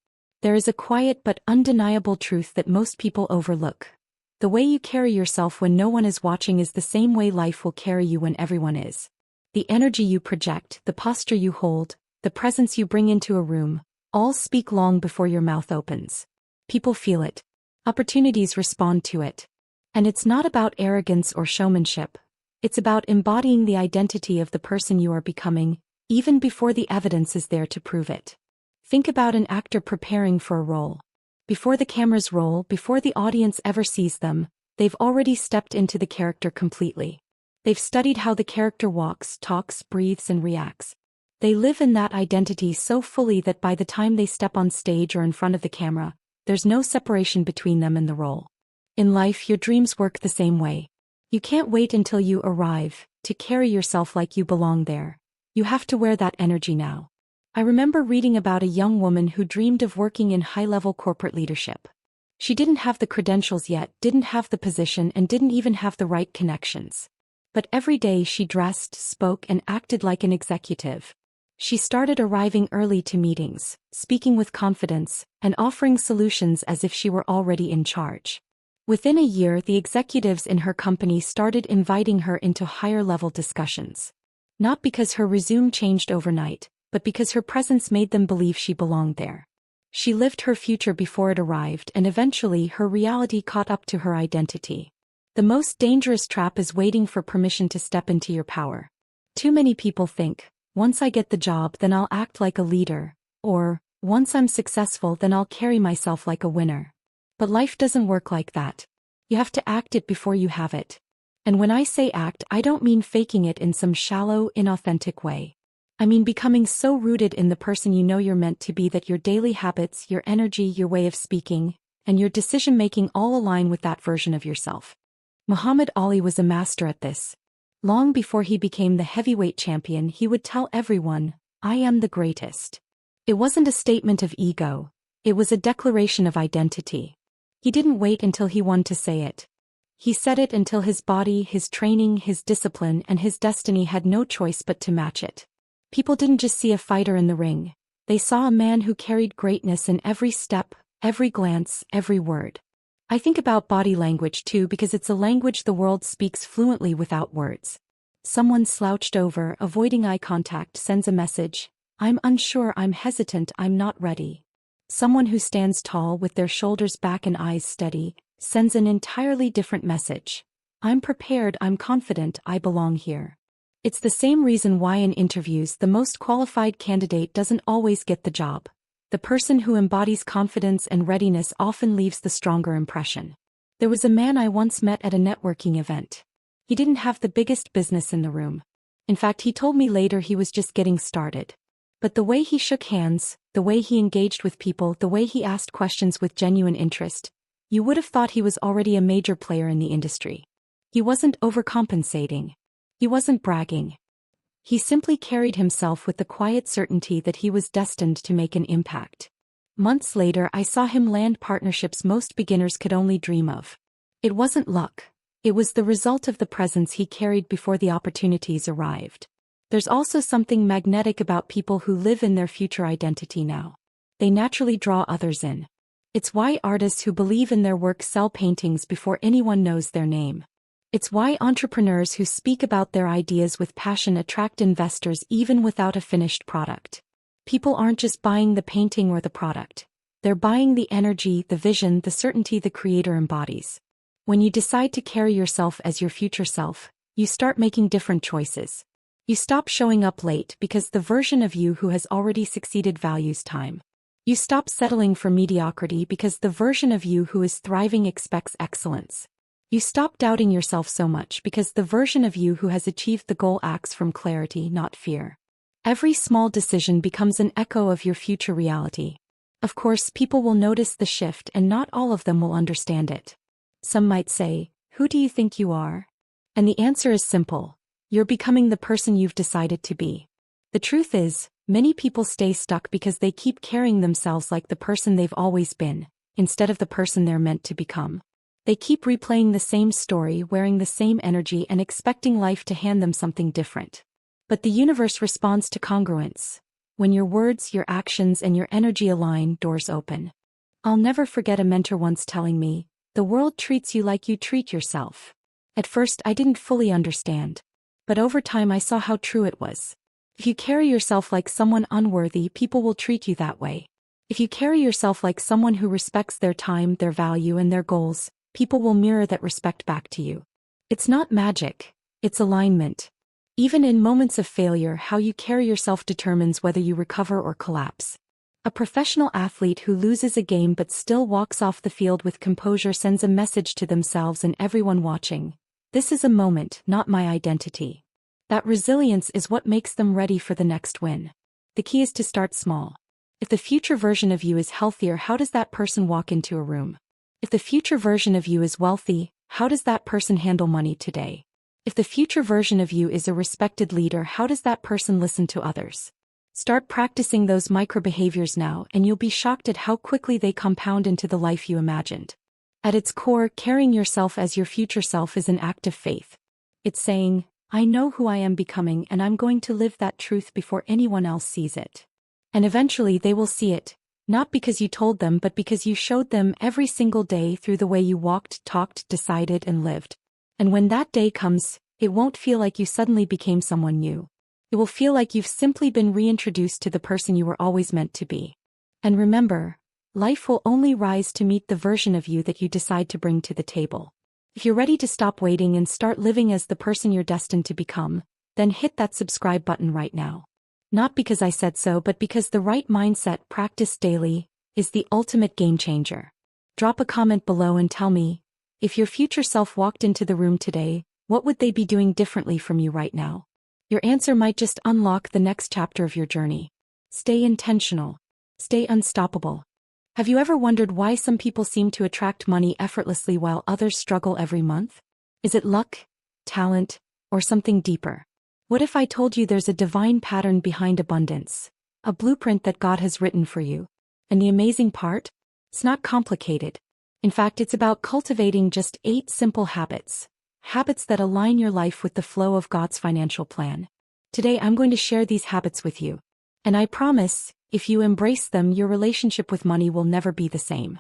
There is a quiet but undeniable truth that most people overlook. The way you carry yourself when no one is watching is the same way life will carry you when everyone is. The energy you project, the posture you hold, the presence you bring into a room, all speak long before your mouth opens. People feel it. Opportunities respond to it. And it's not about arrogance or showmanship. It's about embodying the identity of the person you are becoming, even before the evidence is there to prove it. Think about an actor preparing for a role. Before the cameras roll, before the audience ever sees them, they've already stepped into the character completely. They've studied how the character walks, talks, breathes, and reacts. They live in that identity so fully that by the time they step on stage or in front of the camera, there's no separation between them and the role. In life, your dreams work the same way. You can't wait until you arrive to carry yourself like you belong there. You have to wear that energy now. I remember reading about a young woman who dreamed of working in high-level corporate leadership. She didn't have the credentials yet, didn't have the position, and didn't even have the right connections. But every day she dressed, spoke, and acted like an executive. She started arriving early to meetings, speaking with confidence, and offering solutions as if she were already in charge. Within a year, the executives in her company started inviting her into higher-level discussions. Not because her resume changed overnight, but because her presence made them believe she belonged there. She lived her future before it arrived, and eventually her reality caught up to her identity. The most dangerous trap is waiting for permission to step into your power. Too many people think, once I get the job, then I'll act like a leader, or, once I'm successful, then I'll carry myself like a winner. But life doesn't work like that. You have to act it before you have it. And when I say act, I don't mean faking it in some shallow, inauthentic way. I mean becoming so rooted in the person you know you're meant to be that your daily habits, your energy, your way of speaking, and your decision-making all align with that version of yourself. Muhammad Ali was a master at this. Long before he became the heavyweight champion, he would tell everyone, "I am the greatest." It wasn't a statement of ego. It was a declaration of identity. He didn't wait until he won to say it. He said it until his body, his training, his discipline, and his destiny had no choice but to match it. People didn't just see a fighter in the ring. They saw a man who carried greatness in every step, every glance, every word. I think about body language too, because it's a language the world speaks fluently without words. Someone slouched over, avoiding eye contact, sends a message, "I'm unsure, I'm hesitant, I'm not ready." Someone who stands tall with their shoulders back and eyes steady, sends an entirely different message. "I'm prepared, I'm confident, I belong here." It's the same reason why in interviews the most qualified candidate doesn't always get the job. The person who embodies confidence and readiness often leaves the stronger impression. There was a man I once met at a networking event. He didn't have the biggest business in the room. In fact, he told me later he was just getting started. But the way he shook hands, the way he engaged with people, the way he asked questions with genuine interest, you would have thought he was already a major player in the industry. He wasn't overcompensating. He wasn't bragging. He simply carried himself with the quiet certainty that he was destined to make an impact. Months later, I saw him land partnerships most beginners could only dream of. It wasn't luck. It was the result of the presence he carried before the opportunities arrived. There's also something magnetic about people who live in their future identity now. They naturally draw others in. It's why artists who believe in their work sell paintings before anyone knows their name. It's why entrepreneurs who speak about their ideas with passion attract investors even without a finished product. People aren't just buying the painting or the product. They're buying the energy, the vision, the certainty the creator embodies. When you decide to carry yourself as your future self, you start making different choices. You stop showing up late because the version of you who has already succeeded values time. You stop settling for mediocrity because the version of you who is thriving expects excellence. You stop doubting yourself so much because the version of you who has achieved the goal acts from clarity, not fear. Every small decision becomes an echo of your future reality. Of course, people will notice the shift and not all of them will understand it. Some might say, "Who do you think you are?" And the answer is simple. You're becoming the person you've decided to be. The truth is, many people stay stuck because they keep carrying themselves like the person they've always been, instead of the person they're meant to become. They keep replaying the same story, wearing the same energy, and expecting life to hand them something different. But the universe responds to congruence. When your words, your actions, and your energy align, doors open. I'll never forget a mentor once telling me, "The world treats you like you treat yourself." At first, I didn't fully understand. But over time, I saw how true it was. If you carry yourself like someone unworthy, people will treat you that way. If you carry yourself like someone who respects their time, their value, and their goals, people will mirror that respect back to you. It's not magic, it's alignment. Even in moments of failure, how you carry yourself determines whether you recover or collapse. A professional athlete who loses a game but still walks off the field with composure sends a message to themselves and everyone watching. This is a moment, not my identity. That resilience is what makes them ready for the next win. The key is to start small. If the future version of you is healthier, how does that person walk into a room? If the future version of you is wealthy, how does that person handle money today? If the future version of you is a respected leader, how does that person listen to others? Start practicing those micro behaviors now, and you'll be shocked at how quickly they compound into the life you imagined. At its core, carrying yourself as your future self is an act of faith. It's saying, "I know who I am becoming, and I'm going to live that truth before anyone else sees it." And eventually they will see it, not because you told them, but because you showed them every single day through the way you walked, talked, decided, and lived. And when that day comes, it won't feel like you suddenly became someone new. It will feel like you've simply been reintroduced to the person you were always meant to be. And remember, life will only rise to meet the version of you that you decide to bring to the table. If you're ready to stop waiting and start living as the person you're destined to become, then hit that subscribe button right now. Not because I said so, but because the right mindset, practiced daily, is the ultimate game changer. Drop a comment below and tell me, if your future self walked into the room today, what would they be doing differently from you right now? Your answer might just unlock the next chapter of your journey. Stay intentional. Stay unstoppable. Have you ever wondered why some people seem to attract money effortlessly while others struggle every month? Is it luck, talent, or something deeper? What if I told you there's a divine pattern behind abundance, a blueprint that God has written for you? And the amazing part? It's not complicated. In fact, it's about cultivating just 8 simple habits. Habits that align your life with the flow of God's financial plan. Today I'm going to share these habits with you. And I promise, if you embrace them, your relationship with money will never be the same.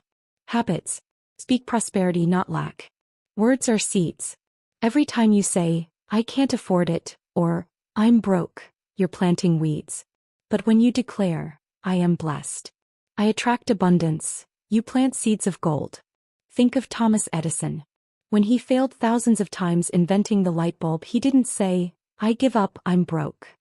Habits. Speak prosperity, not lack. Words are seeds. Every time you say, "I can't afford it," or "I'm broke," you're planting weeds. But when you declare, "I am blessed," I attract abundance, you plant seeds of gold. Think of Thomas Edison. When he failed thousands of times inventing the light bulb, he didn't say, "I give up, I'm broke."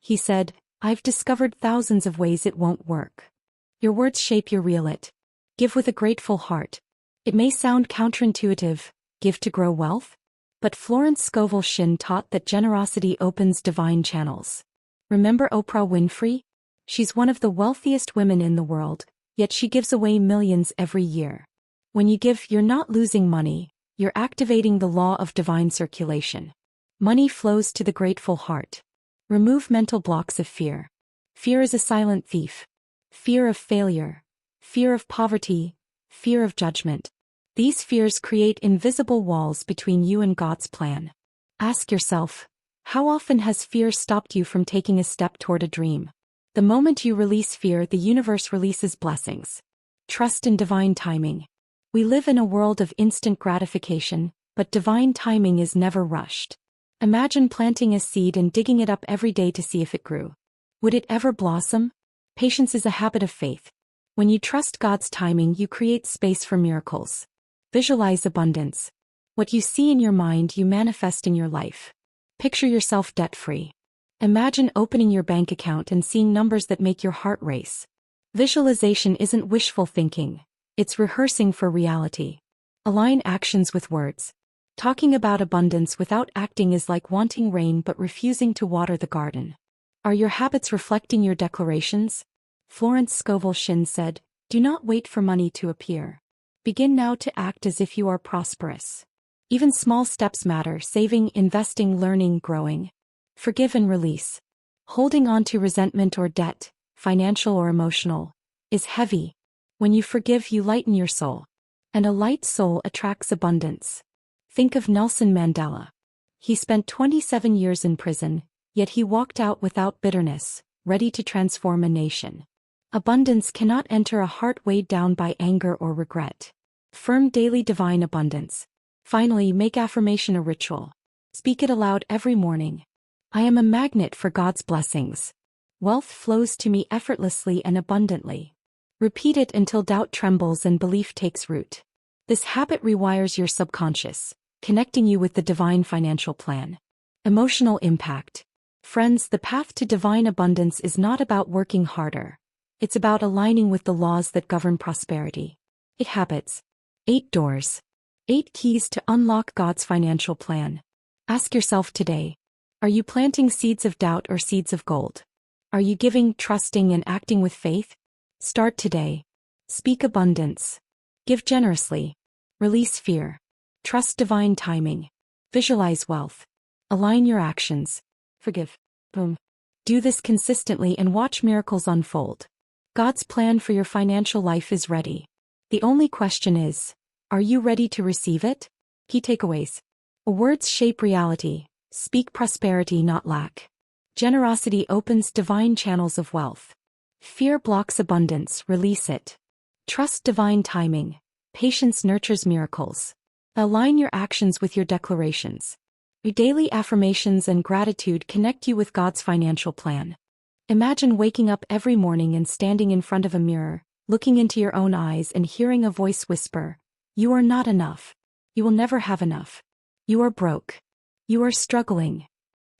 He said, "I've discovered thousands of ways it won't work." Your words shape your reality. Give with a grateful heart. It may sound counterintuitive, give to grow wealth. But Florence Scovel Shinn taught that generosity opens divine channels. Remember Oprah Winfrey? She's one of the wealthiest women in the world, yet she gives away millions every year. When you give, you're not losing money, you're activating the law of divine circulation. Money flows to the grateful heart. Remove mental blocks of fear. Fear is a silent thief. Fear of failure. Fear of poverty. Fear of judgment. These fears create invisible walls between you and God's plan. Ask yourself, how often has fear stopped you from taking a step toward a dream? The moment you release fear, the universe releases blessings. Trust in divine timing. We live in a world of instant gratification, but divine timing is never rushed. Imagine planting a seed and digging it up every day to see if it grew. Would it ever blossom? Patience is a habit of faith. When you trust God's timing, you create space for miracles. Visualize abundance. What you see in your mind, you manifest in your life. Picture yourself debt-free. Imagine opening your bank account and seeing numbers that make your heart race. Visualization isn't wishful thinking, it's rehearsing for reality. Align actions with words. Talking about abundance without acting is like wanting rain but refusing to water the garden. Are your habits reflecting your declarations? Florence Scovel Shinn said, "Do not wait for money to appear. Begin now to act as if you are prosperous." Even small steps matter: saving, investing, learning, growing. Forgive and release. Holding on to resentment or debt, financial or emotional, is heavy. When you forgive, you lighten your soul. And a light soul attracts abundance. Think of Nelson Mandela. He spent 27 years in prison, yet he walked out without bitterness, ready to transform a nation. Abundance cannot enter a heart weighed down by anger or regret. Affirm daily divine abundance. Finally, make affirmation a ritual. Speak it aloud every morning. I am a magnet for God's blessings. Wealth flows to me effortlessly and abundantly. Repeat it until doubt trembles and belief takes root. This habit rewires your subconscious, connecting you with the divine financial plan. Emotional impact. Friends, the path to divine abundance is not about working harder. It's about aligning with the laws that govern prosperity. 8 habits. 8 doors. 8 keys to unlock God's financial plan. Ask yourself today, are you planting seeds of doubt or seeds of gold? Are you giving, trusting, and acting with faith? Start today. Speak abundance. Give generously. Release fear. Trust divine timing. Visualize wealth. Align your actions. Forgive. Boom. Do this consistently and watch miracles unfold. God's plan for your financial life is ready. The only question is, are you ready to receive it? Key takeaways. Words shape reality. Speak prosperity, not lack. Generosity opens divine channels of wealth. Fear blocks abundance. Release it. Trust divine timing. Patience nurtures miracles. Align your actions with your declarations. Your daily affirmations and gratitude connect you with God's financial plan. Imagine waking up every morning and standing in front of a mirror, looking into your own eyes and hearing a voice whisper, "You are not enough. You will never have enough. You are broke. You are struggling."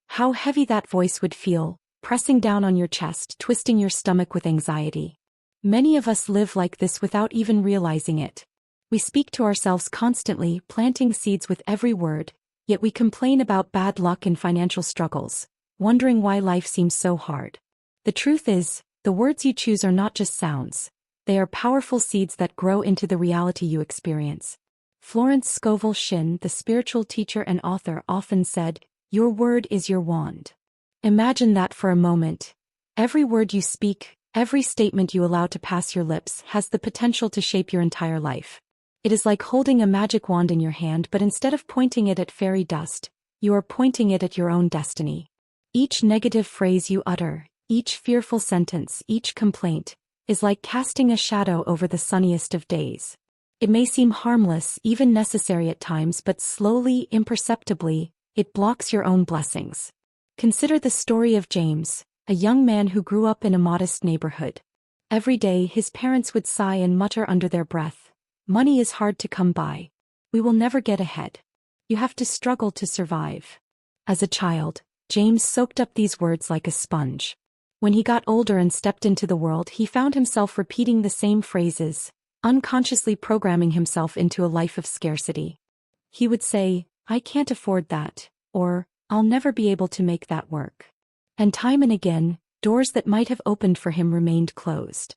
How heavy that voice would feel, pressing down on your chest, twisting your stomach with anxiety. Many of us live like this without even realizing it. We speak to ourselves constantly, planting seeds with every word, yet we complain about bad luck and financial struggles, wondering why life seems so hard. The truth is, the words you choose are not just sounds. They are powerful seeds that grow into the reality you experience. Florence Scovel Shinn, the spiritual teacher and author, often said, "Your word is your wand." Imagine that for a moment. Every word you speak, every statement you allow to pass your lips has the potential to shape your entire life. It is like holding a magic wand in your hand, but instead of pointing it at fairy dust, you are pointing it at your own destiny. Each negative phrase you utter, each fearful sentence, each complaint, is like casting a shadow over the sunniest of days. It may seem harmless, even necessary at times, but slowly, imperceptibly, it blocks your own blessings. Consider the story of James, a young man who grew up in a modest neighborhood. Every day his parents would sigh and mutter under their breath, "Money is hard to come by. We will never get ahead. You have to struggle to survive." As a child, James soaked up these words like a sponge. When he got older and stepped into the world, he found himself repeating the same phrases, unconsciously programming himself into a life of scarcity. He would say, "I can't afford that," or "I'll never be able to make that work." And time and again, doors that might have opened for him remained closed.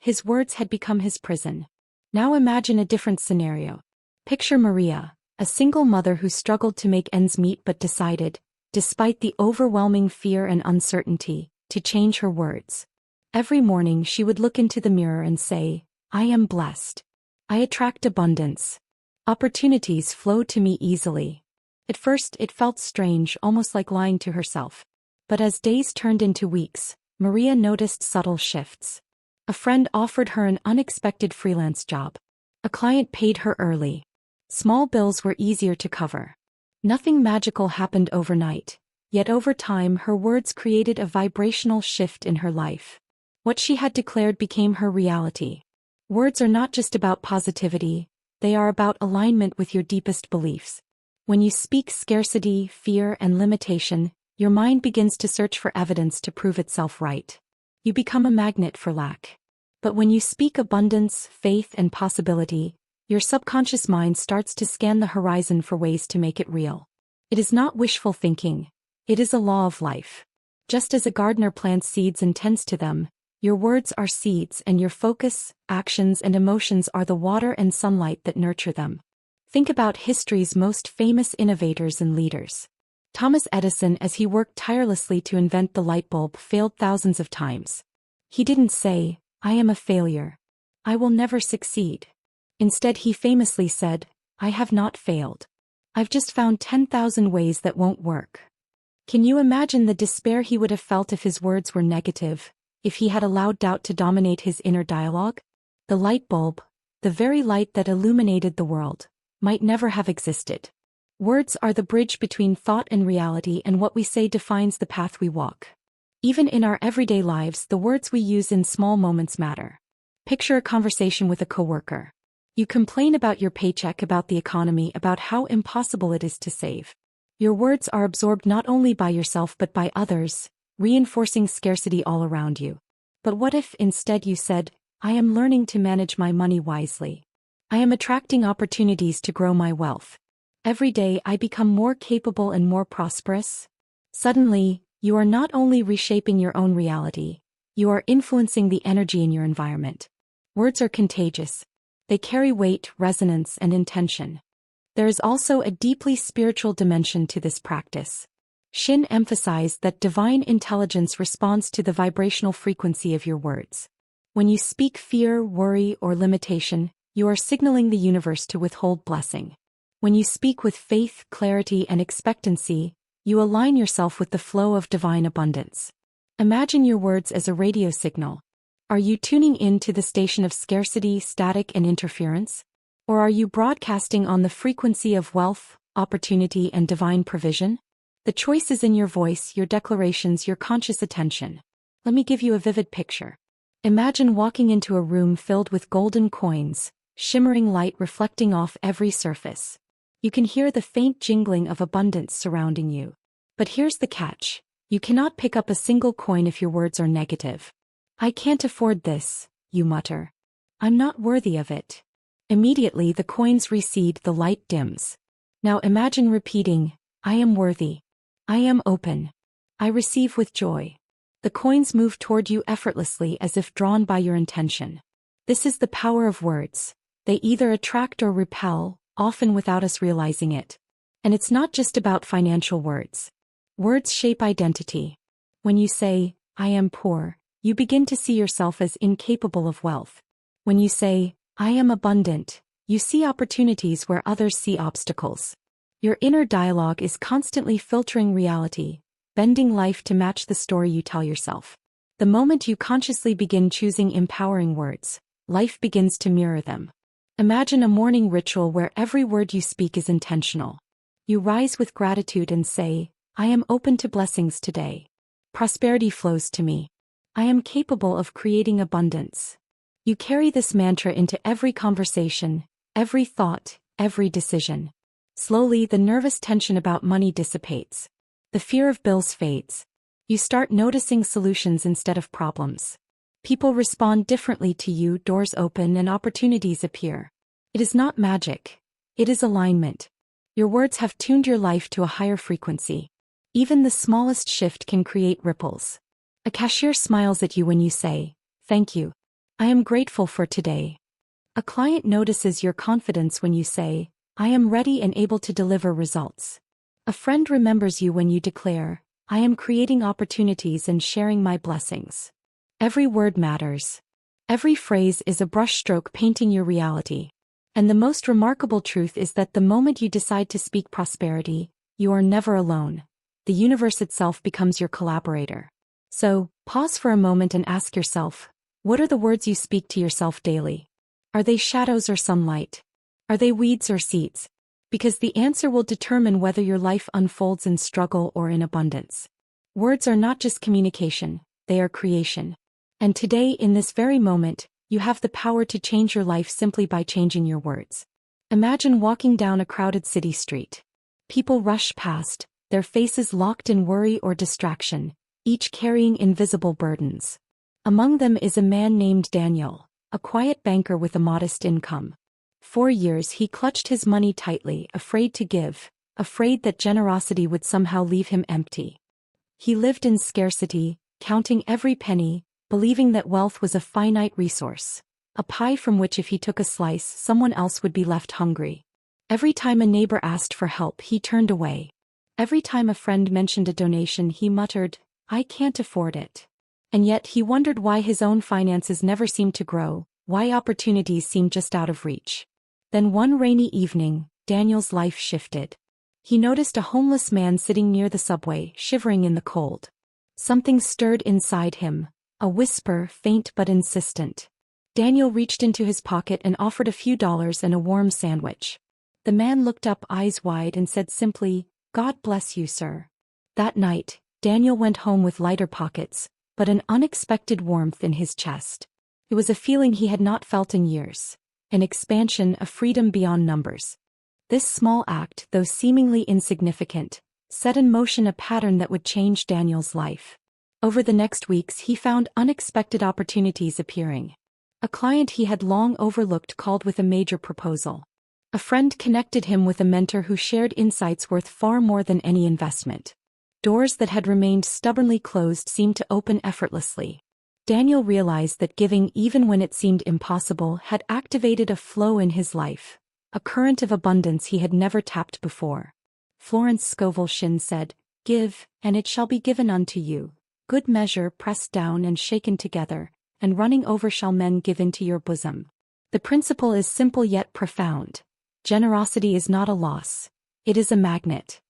His words had become his prison. Now imagine a different scenario. Picture Maria, a single mother who struggled to make ends meet but decided, despite the overwhelming fear and uncertainty, to change her words. Every morning she would look into the mirror and say, "I am blessed. I attract abundance. Opportunities flow to me easily." At first it felt strange, almost like lying to herself. But as days turned into weeks, Maria noticed subtle shifts. A friend offered her an unexpected freelance job. A client paid her early. Small bills were easier to cover. Nothing magical happened overnight, yet over time her words created a vibrational shift in her life. What she had declared became her reality. Words are not just about positivity, they are about alignment with your deepest beliefs. When you speak scarcity, fear, and limitation, your mind begins to search for evidence to prove itself right. You become a magnet for lack. But when you speak abundance, faith, and possibility, your subconscious mind starts to scan the horizon for ways to make it real. It is not wishful thinking. It is a law of life. Just as a gardener plants seeds and tends to them, your words are seeds and your focus, actions, and emotions are the water and sunlight that nurture them. Think about history's most famous innovators and leaders. Thomas Edison, as he worked tirelessly to invent the light bulb, failed thousands of times. He didn't say, "I am a failure. I will never succeed." Instead, he famously said, "I have not failed. I've just found 10,000 ways that won't work." Can you imagine the despair he would have felt if his words were negative, if he had allowed doubt to dominate his inner dialogue? The light bulb, the very light that illuminated the world, might never have existed. Words are the bridge between thought and reality, and what we say defines the path we walk. Even in our everyday lives, the words we use in small moments matter. Picture a conversation with a coworker. You complain about your paycheck, about the economy, about how impossible it is to save. Your words are absorbed not only by yourself but by others, reinforcing scarcity all around you. But what if instead you said, "I am learning to manage my money wisely. I am attracting opportunities to grow my wealth. Every day I become more capable and more prosperous"? Suddenly, you are not only reshaping your own reality, you are influencing the energy in your environment. Words are contagious. They carry weight, resonance, and intention. There is also a deeply spiritual dimension to this practice. Shinn emphasized that divine intelligence responds to the vibrational frequency of your words. When you speak fear, worry, or limitation, you are signaling the universe to withhold blessing. When you speak with faith, clarity, and expectancy, you align yourself with the flow of divine abundance. Imagine your words as a radio signal. Are you tuning in to the station of scarcity, static, and interference? Or are you broadcasting on the frequency of wealth, opportunity, and divine provision? The choice is in your voice, your declarations, your conscious attention. Let me give you a vivid picture. Imagine walking into a room filled with golden coins, shimmering light reflecting off every surface. You can hear the faint jingling of abundance surrounding you. But here's the catch. You cannot pick up a single coin if your words are negative. "I can't afford this," you mutter. "I'm not worthy of it." Immediately the coins recede, the light dims. Now imagine repeating, "I am worthy. I am open. I receive with joy." The coins move toward you effortlessly as if drawn by your intention. This is the power of words. They either attract or repel, often without us realizing it. And it's not just about financial words. Words shape identity. When you say, "I am poor," you begin to see yourself as incapable of wealth. When you say, "I am abundant," you see opportunities where others see obstacles. Your inner dialogue is constantly filtering reality, bending life to match the story you tell yourself. The moment you consciously begin choosing empowering words, life begins to mirror them. Imagine a morning ritual where every word you speak is intentional. You rise with gratitude and say, "I am open to blessings today. Prosperity flows to me. I am capable of creating abundance." You carry this mantra into every conversation, every thought, every decision. Slowly, the nervous tension about money dissipates. The fear of bills fades. You start noticing solutions instead of problems. People respond differently to you, doors open, and opportunities appear. It is not magic. It is alignment. Your words have tuned your life to a higher frequency. Even the smallest shift can create ripples. A cashier smiles at you when you say, "Thank you. I am grateful for today." A client notices your confidence when you say, "I am ready and able to deliver results." A friend remembers you when you declare, "I am creating opportunities and sharing my blessings." Every word matters. Every phrase is a brushstroke painting your reality. And the most remarkable truth is that the moment you decide to speak prosperity, you are never alone. The universe itself becomes your collaborator. So, pause for a moment and ask yourself, what are the words you speak to yourself daily? Are they shadows or sunlight? Are they weeds or seeds? Because the answer will determine whether your life unfolds in struggle or in abundance. Words are not just communication, they are creation. And today, in this very moment, you have the power to change your life simply by changing your words. Imagine walking down a crowded city street. People rush past, their faces locked in worry or distraction, each carrying invisible burdens. Among them is a man named Daniel, a quiet banker with a modest income. For years he clutched his money tightly, afraid to give, afraid that generosity would somehow leave him empty. He lived in scarcity, counting every penny, believing that wealth was a finite resource, a pie from which if he took a slice someone else would be left hungry. Every time a neighbor asked for help he turned away. Every time a friend mentioned a donation he muttered, "I can't afford it." And yet he wondered why his own finances never seemed to grow, why opportunities seemed just out of reach. Then one rainy evening, Daniel's life shifted. He noticed a homeless man sitting near the subway, shivering in the cold. Something stirred inside him, a whisper, faint but insistent. Daniel reached into his pocket and offered a few dollars and a warm sandwich. The man looked up, eyes wide, and said simply, "God bless you, sir." That night, Daniel went home with lighter pockets, but an unexpected warmth in his chest. It was a feeling he had not felt in years, an expansion, a freedom beyond numbers. This small act, though seemingly insignificant, set in motion a pattern that would change Daniel's life. Over the next weeks he found unexpected opportunities appearing. A client he had long overlooked called with a major proposal. A friend connected him with a mentor who shared insights worth far more than any investment. Doors that had remained stubbornly closed seemed to open effortlessly. Daniel realized that giving, even when it seemed impossible, had activated a flow in his life, a current of abundance he had never tapped before. Florence Scovel Shinn said, "Give, and it shall be given unto you. Good measure, pressed down and shaken together, and running over shall men give into your bosom." The principle is simple yet profound. Generosity is not a loss. It is a magnet.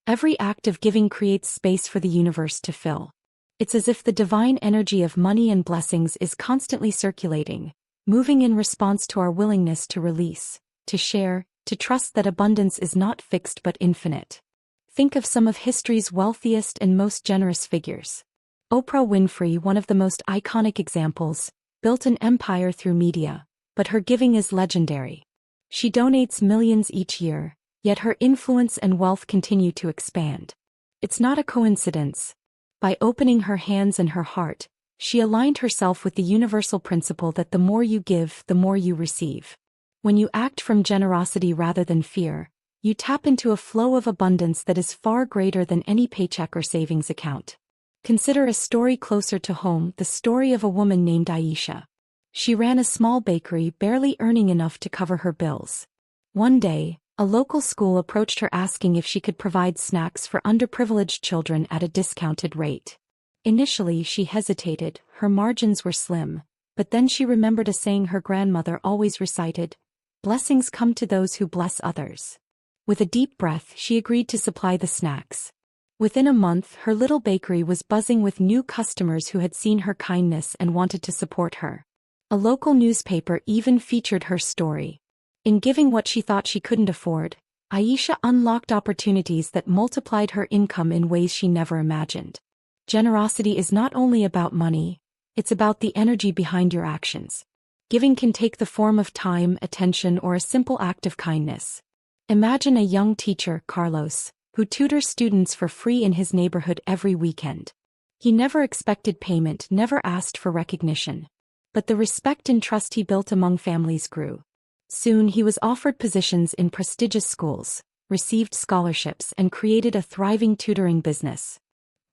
Every act of giving creates space for the universe to fill. It's as if the divine energy of money and blessings is constantly circulating, moving in response to our willingness to release, to share, to trust that abundance is not fixed but infinite. Think of some of history's wealthiest and most generous figures. Oprah Winfrey, one of the most iconic examples, built an empire through media, but her giving is legendary. She donates millions each year, yet her influence and wealth continue to expand. It's not a coincidence. By opening her hands and her heart, she aligned herself with the universal principle that the more you give, the more you receive. When you act from generosity rather than fear, you tap into a flow of abundance that is far greater than any paycheck or savings account. Consider a story closer to home, the story of a woman named Aisha. She ran a small bakery, barely earning enough to cover her bills. One day, a local school approached her asking if she could provide snacks for underprivileged children at a discounted rate. Initially she hesitated, her margins were slim, but then she remembered a saying her grandmother always recited, "Blessings come to those who bless others." With a deep breath she agreed to supply the snacks. Within a month her little bakery was buzzing with new customers who had seen her kindness and wanted to support her. A local newspaper even featured her story. In giving what she thought she couldn't afford, Aisha unlocked opportunities that multiplied her income in ways she never imagined. Generosity is not only about money, it's about the energy behind your actions. Giving can take the form of time, attention, or a simple act of kindness. Imagine a young teacher, Carlos, who tutors students for free in his neighborhood every weekend. He never expected payment, never asked for recognition. But the respect and trust he built among families grew. Soon he was offered positions in prestigious schools, received scholarships, and created a thriving tutoring business.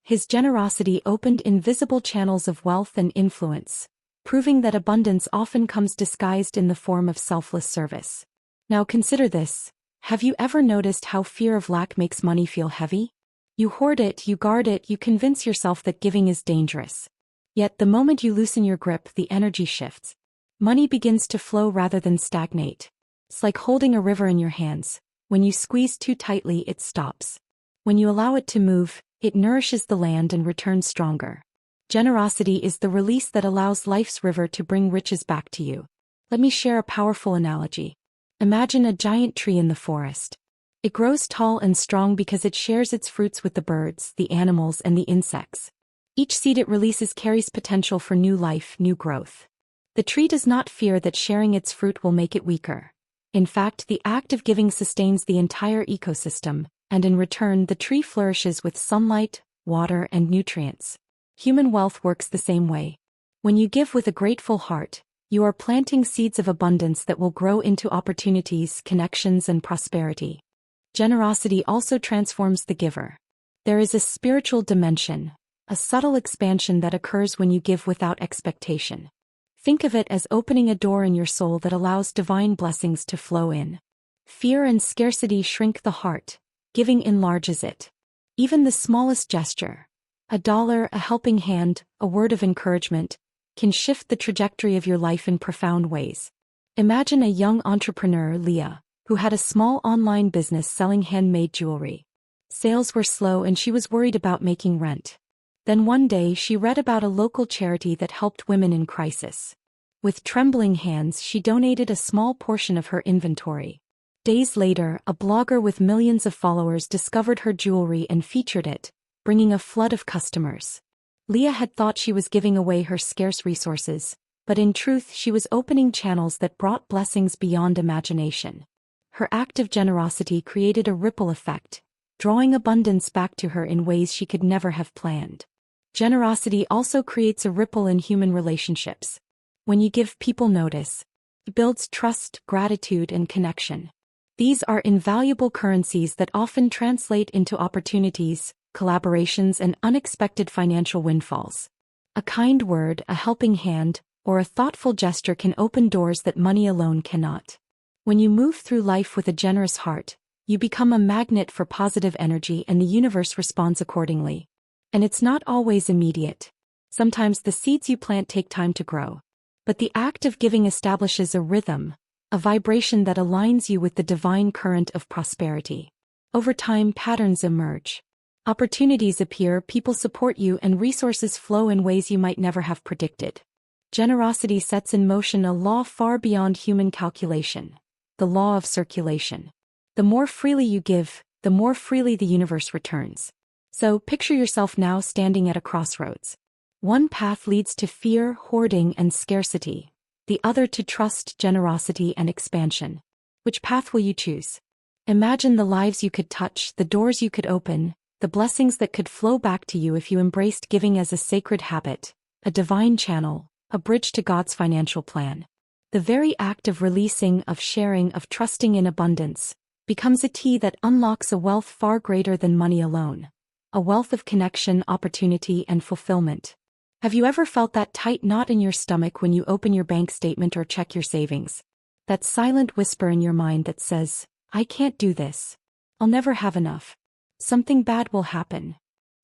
His generosity opened invisible channels of wealth and influence, proving that abundance often comes disguised in the form of selfless service. Now consider this. Have you ever noticed how fear of lack makes money feel heavy? You hoard it, you guard it, you convince yourself that giving is dangerous. Yet the moment you loosen your grip, the energy shifts. Money begins to flow rather than stagnate. It's like holding a river in your hands. When you squeeze too tightly, it stops. When you allow it to move, it nourishes the land and returns stronger. Generosity is the release that allows life's river to bring riches back to you. Let me share a powerful analogy. Imagine a giant tree in the forest. It grows tall and strong because it shares its fruits with the birds, the animals, and the insects. Each seed it releases carries potential for new life, new growth. The tree does not fear that sharing its fruit will make it weaker. In fact, the act of giving sustains the entire ecosystem, and in return the tree flourishes with sunlight, water, and nutrients. Human wealth works the same way. When you give with a grateful heart, you are planting seeds of abundance that will grow into opportunities, connections, and prosperity. Generosity also transforms the giver. There is a spiritual dimension, a subtle expansion that occurs when you give without expectation. Think of it as opening a door in your soul that allows divine blessings to flow in. Fear and scarcity shrink the heart, giving enlarges it. Even the smallest gesture, a dollar, a helping hand, a word of encouragement, can shift the trajectory of your life in profound ways. Imagine a young entrepreneur, Leah, who had a small online business selling handmade jewelry. Sales were slow and she was worried about making rent. Then one day she read about a local charity that helped women in crisis. With trembling hands, she donated a small portion of her inventory. Days later, a blogger with millions of followers discovered her jewelry and featured it, bringing a flood of customers. Leah had thought she was giving away her scarce resources, but in truth she was opening channels that brought blessings beyond imagination. Her act of generosity created a ripple effect, drawing abundance back to her in ways she could never have planned. Generosity also creates a ripple in human relationships. When you give, people notice. It builds trust, gratitude, and connection. These are invaluable currencies that often translate into opportunities, collaborations, and unexpected financial windfalls. A kind word, a helping hand, or a thoughtful gesture can open doors that money alone cannot. When you move through life with a generous heart, you become a magnet for positive energy and the universe responds accordingly. And it's not always immediate. Sometimes the seeds you plant take time to grow. But the act of giving establishes a rhythm, a vibration that aligns you with the divine current of prosperity. Over time, patterns emerge. Opportunities appear, people support you, and resources flow in ways you might never have predicted. Generosity sets in motion a law far beyond human calculation, the law of circulation. The more freely you give, the more freely the universe returns. So, picture yourself now standing at a crossroads. One path leads to fear, hoarding, and scarcity. The other to trust, generosity, and expansion. Which path will you choose? Imagine the lives you could touch, the doors you could open, the blessings that could flow back to you if you embraced giving as a sacred habit, a divine channel, a bridge to God's financial plan. The very act of releasing, of sharing, of trusting in abundance, becomes a key that unlocks a wealth far greater than money alone. A wealth of connection, opportunity, and fulfillment. Have you ever felt that tight knot in your stomach when you open your bank statement or check your savings? That silent whisper in your mind that says, I can't do this. I'll never have enough. Something bad will happen.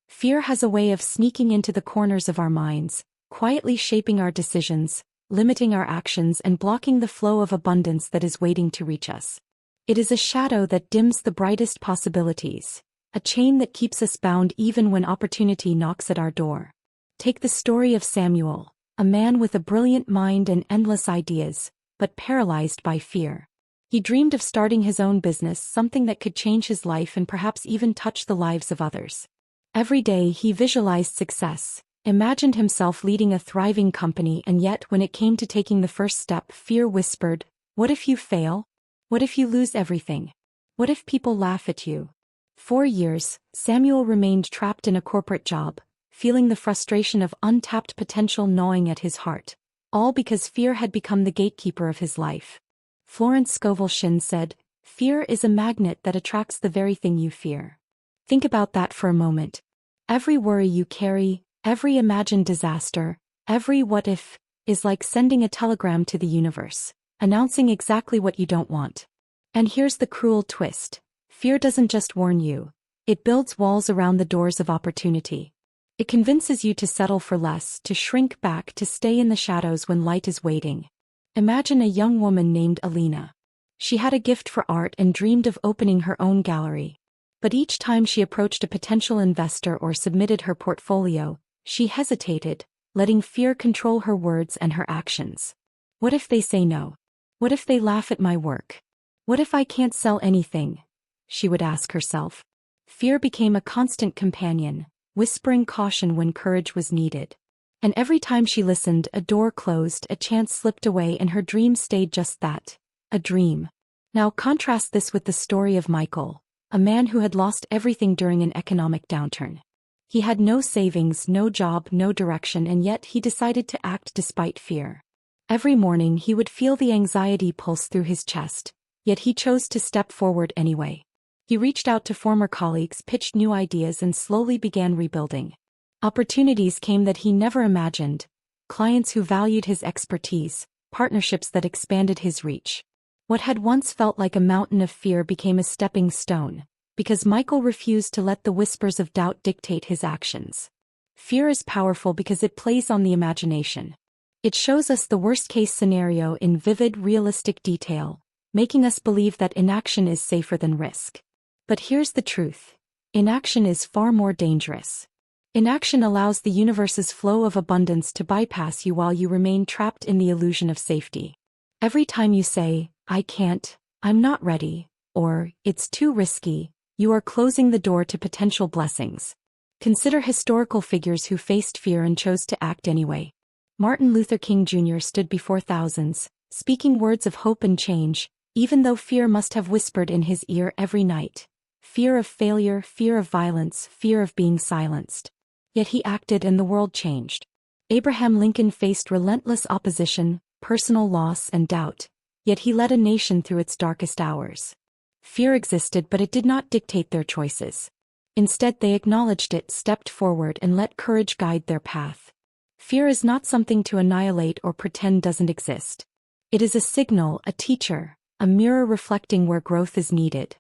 Fear has a way of sneaking into the corners of our minds, quietly shaping our decisions, limiting our actions, and blocking the flow of abundance that is waiting to reach us. It is a shadow that dims the brightest possibilities, a chain that keeps us bound even when opportunity knocks at our door. Take the story of Samuel, a man with a brilliant mind and endless ideas, but paralyzed by fear. He dreamed of starting his own business, something that could change his life and perhaps even touch the lives of others. Every day he visualized success, imagined himself leading a thriving company, and yet when it came to taking the first step, fear whispered, what if you fail? What if you lose everything? What if people laugh at you? 4 years, Samuel remained trapped in a corporate job, feeling the frustration of untapped potential gnawing at his heart, all because fear had become the gatekeeper of his life. Florence Scovel Shinn said, fear is a magnet that attracts the very thing you fear. Think about that for a moment. Every worry you carry, every imagined disaster, every what if, is like sending a telegram to the universe, announcing exactly what you don't want. And here's the cruel twist. Fear doesn't just warn you. It builds walls around the doors of opportunity. It convinces you to settle for less, to shrink back, to stay in the shadows when light is waiting. Imagine a young woman named Alina. She had a gift for art and dreamed of opening her own gallery. But each time she approached a potential investor or submitted her portfolio, she hesitated, letting fear control her words and her actions. What if they say no? What if they laugh at my work? What if I can't sell anything? She would ask herself. Fear became a constant companion, whispering caution when courage was needed. And every time she listened, a door closed, a chance slipped away, and her dream stayed just that, a dream. Now contrast this with the story of Michael, a man who had lost everything during an economic downturn. He had no savings, no job, no direction, and yet he decided to act despite fear. Every morning he would feel the anxiety pulse through his chest, yet he chose to step forward anyway. He reached out to former colleagues, pitched new ideas, and slowly began rebuilding. Opportunities came that he never imagined, clients who valued his expertise, partnerships that expanded his reach. What had once felt like a mountain of fear became a stepping stone, because Michael refused to let the whispers of doubt dictate his actions. Fear is powerful because it plays on the imagination. It shows us the worst-case scenario in vivid, realistic detail, making us believe that inaction is safer than risk. But here's the truth. Inaction is far more dangerous. Inaction allows the universe's flow of abundance to bypass you while you remain trapped in the illusion of safety. Every time you say, "I can't," "I'm not ready," or "it's too risky," you are closing the door to potential blessings. Consider historical figures who faced fear and chose to act anyway. Martin Luther King Jr. stood before thousands, speaking words of hope and change, even though fear must have whispered in his ear every night. Fear of failure, fear of violence, fear of being silenced. Yet he acted and the world changed. Abraham Lincoln faced relentless opposition, personal loss, and doubt, yet he led a nation through its darkest hours. Fear existed, but it did not dictate their choices. Instead, they acknowledged it, stepped forward, and let courage guide their path. Fear is not something to annihilate or pretend doesn't exist. It is a signal, a teacher, a mirror reflecting where growth is needed.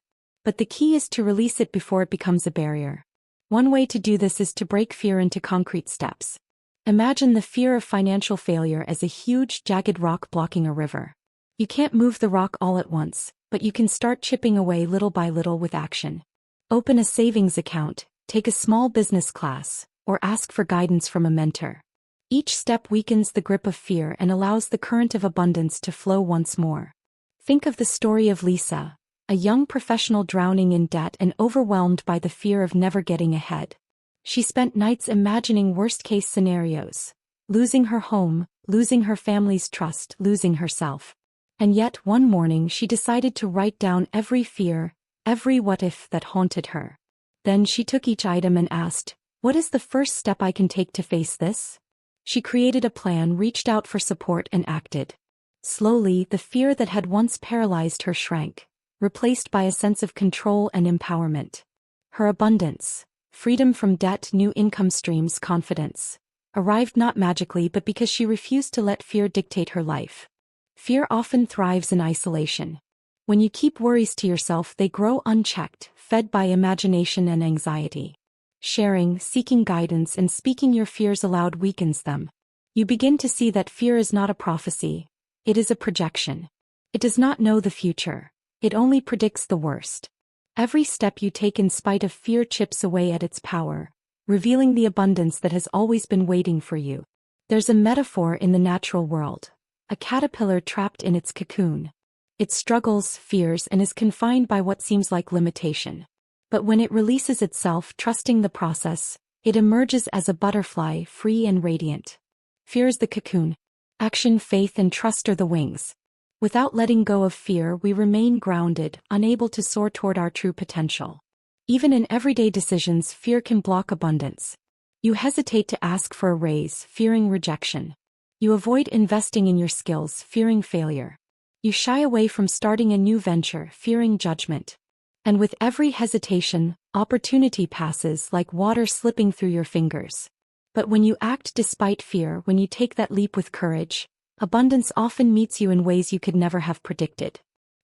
But the key is to release it before it becomes a barrier. One way to do this is to break fear into concrete steps. Imagine the fear of financial failure as a huge, jagged rock blocking a river. You can't move the rock all at once, but you can start chipping away little by little with action. Open a savings account, take a small business class, or ask for guidance from a mentor. Each step weakens the grip of fear and allows the current of abundance to flow once more. Think of the story of Lisa, a young professional drowning in debt and overwhelmed by the fear of never getting ahead. She spent nights imagining worst-case scenarios, losing her home, losing her family's trust, losing herself. And yet one morning she decided to write down every fear, every what-if that haunted her. Then she took each item and asked, "What is the first step I can take to face this?" She created a plan, reached out for support, and acted. Slowly, the fear that had once paralyzed her shrank, replaced by a sense of control and empowerment. Her abundance, freedom from debt, new income streams, confidence, arrived not magically but because she refused to let fear dictate her life. Fear often thrives in isolation. When you keep worries to yourself, they grow unchecked, fed by imagination and anxiety. Sharing, seeking guidance, and speaking your fears aloud weakens them. You begin to see that fear is not a prophecy, it is a projection. It does not know the future. It only predicts the worst. Every step you take in spite of fear chips away at its power, revealing the abundance that has always been waiting for you. There's a metaphor in the natural world. A caterpillar trapped in its cocoon. It struggles, fears, and is confined by what seems like limitation. But when it releases itself, trusting the process, it emerges as a butterfly, free and radiant. Fear is the cocoon. Action, faith, and trust are the wings. Without letting go of fear, we remain grounded, unable to soar toward our true potential. Even in everyday decisions, fear can block abundance. You hesitate to ask for a raise, fearing rejection. You avoid investing in your skills, fearing failure. You shy away from starting a new venture, fearing judgment. And with every hesitation, opportunity passes like water slipping through your fingers. But when you act despite fear, when you take that leap with courage, abundance often meets you in ways you could never have predicted.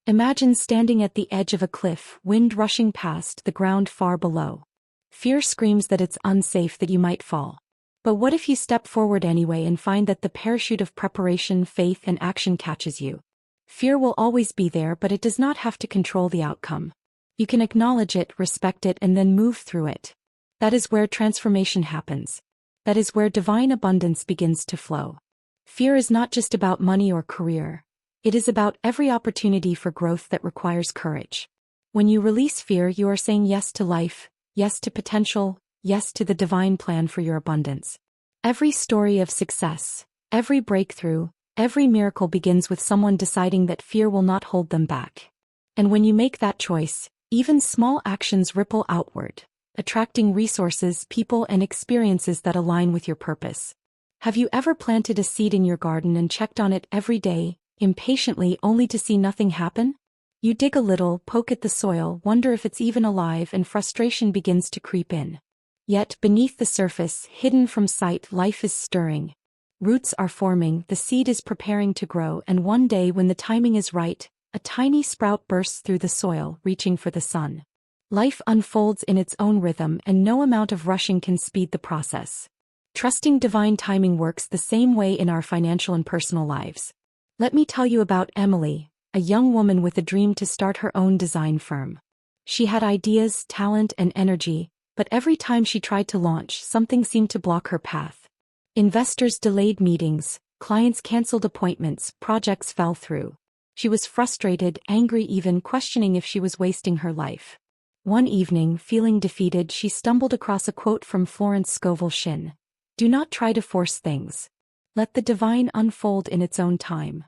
Imagine standing at the edge of a cliff, wind rushing past, the ground far below. Fear screams that it's unsafe, that you might fall. But what if you step forward anyway and find that the parachute of preparation, faith, and action catches you? Fear will always be there, but it does not have to control the outcome. You can acknowledge it, respect it, and then move through it. That is where transformation happens. That is where divine abundance begins to flow. Fear is not just about money or career. It is about every opportunity for growth that requires courage. When you release fear, you are saying yes to life, yes to potential, yes to the divine plan for your abundance. Every story of success, every breakthrough, every miracle begins with someone deciding that fear will not hold them back. And when you make that choice, even small actions ripple outward. attracting resources, people, and experiences that align with your purpose. Have you ever planted a seed in your garden and checked on it every day, impatiently only to see nothing happen? You dig a little, poke at the soil, wonder if it's even alive, and frustration begins to creep in. Yet, beneath the surface, hidden from sight, life is stirring. Roots are forming, the seed is preparing to grow, and one day when the timing is right, a tiny sprout bursts through the soil, reaching for the sun. Life unfolds in its own rhythm, and no amount of rushing can speed the process. Trusting divine timing works the same way in our financial and personal lives. Let me tell you about Emily, a young woman with a dream to start her own design firm. She had ideas, talent, and energy, but every time she tried to launch, something seemed to block her path. Investors delayed meetings, clients canceled appointments, projects fell through. She was frustrated, angry, even questioning if she was wasting her life. One evening, feeling defeated, she stumbled across a quote from Florence Scovel Shinn. "Do not try to force things. Let the divine unfold in its own time."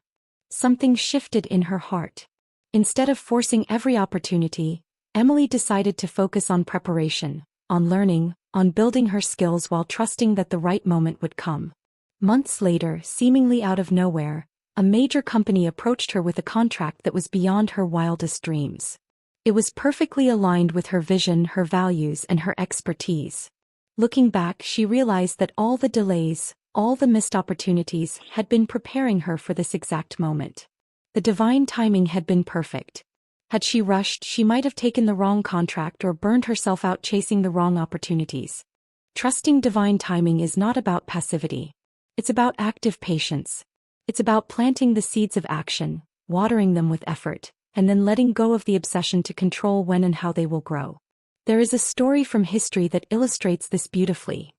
Something shifted in her heart. Instead of forcing every opportunity, Emily decided to focus on preparation, on learning, on building her skills while trusting that the right moment would come. Months later, seemingly out of nowhere, a major company approached her with a contract that was beyond her wildest dreams. It was perfectly aligned with her vision, her values, and her expertise. Looking back, she realized that all the delays, all the missed opportunities, had been preparing her for this exact moment. The divine timing had been perfect. Had she rushed, she might have taken the wrong contract or burned herself out chasing the wrong opportunities. Trusting divine timing is not about passivity. It's about active patience. It's about planting the seeds of action, watering them with effort, and then letting go of the obsession to control when and how they will grow. There is a story from history that illustrates this beautifully.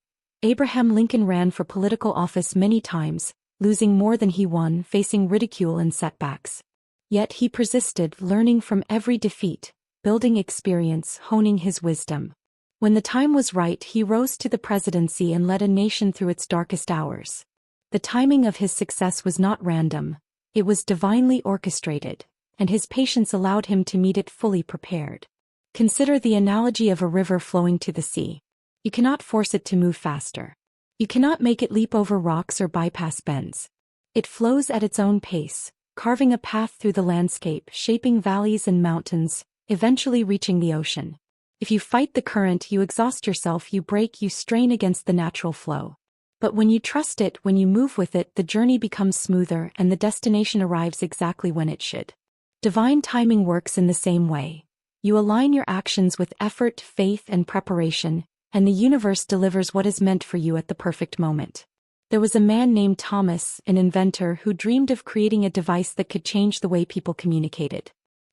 Abraham Lincoln ran for political office many times, losing more than he won, facing ridicule and setbacks. Yet he persisted, learning from every defeat, building experience, honing his wisdom. When the time was right, he rose to the presidency and led a nation through its darkest hours. The timing of his success was not random, it was divinely orchestrated, and his patience allowed him to meet it fully prepared. Consider the analogy of a river flowing to the sea. You cannot force it to move faster. You cannot make it leap over rocks or bypass bends. It flows at its own pace, carving a path through the landscape, shaping valleys and mountains, eventually reaching the ocean. If you fight the current, you exhaust yourself, you break, you strain against the natural flow. But when you trust it, when you move with it, the journey becomes smoother and the destination arrives exactly when it should. Divine timing works in the same way. You align your actions with effort, faith, and preparation, and the universe delivers what is meant for you at the perfect moment. There was a man named Thomas, an inventor, who dreamed of creating a device that could change the way people communicated.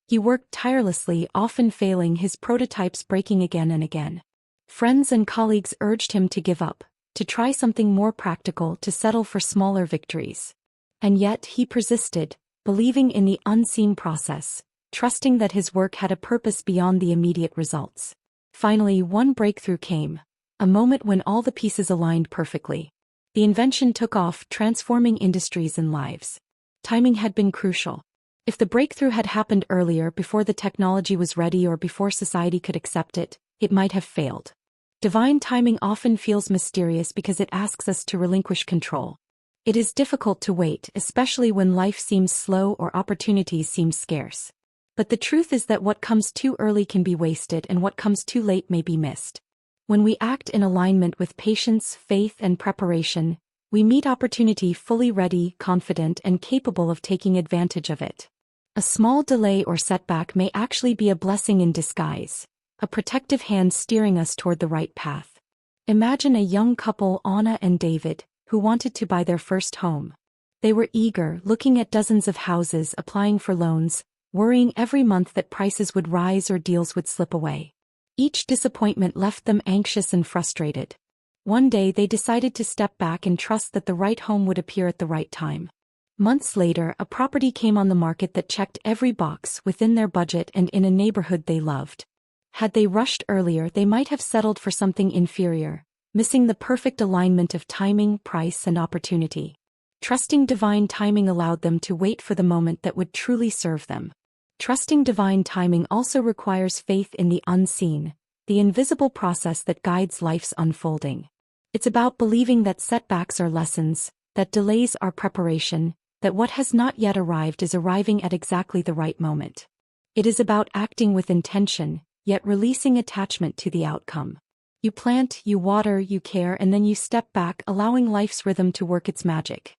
He worked tirelessly, often failing, his prototypes breaking again and again. Friends and colleagues urged him to give up, to try something more practical, to settle for smaller victories. And yet he persisted, believing in the unseen process, trusting that his work had a purpose beyond the immediate results. Finally, one breakthrough came, a moment when all the pieces aligned perfectly. The invention took off, transforming industries and lives. Timing had been crucial. If the breakthrough had happened earlier, before the technology was ready or before society could accept it, it might have failed. Divine timing often feels mysterious because it asks us to relinquish control. It is difficult to wait, especially when life seems slow or opportunities seem scarce. But the truth is that what comes too early can be wasted, and what comes too late may be missed. When we act in alignment with patience, faith, and preparation, we meet opportunity fully ready, confident, and capable of taking advantage of it. A small delay or setback may actually be a blessing in disguise, a protective hand steering us toward the right path. Imagine a young couple, Anna and David, who wanted to buy their first home. They were eager, looking at dozens of houses, applying for loans, worrying every month that prices would rise or deals would slip away. Each disappointment left them anxious and frustrated. One day they decided to step back and trust that the right home would appear at the right time. Months later, a property came on the market that checked every box, within their budget and in a neighborhood they loved. Had they rushed earlier, they might have settled for something inferior, missing the perfect alignment of timing, price, and opportunity. Trusting divine timing allowed them to wait for the moment that would truly serve them. Trusting divine timing also requires faith in the unseen, the invisible process that guides life's unfolding. It's about believing that setbacks are lessons, that delays are preparation, that what has not yet arrived is arriving at exactly the right moment. It is about acting with intention, yet releasing attachment to the outcome. You plant, you water, you care, and then you step back, allowing life's rhythm to work its magic.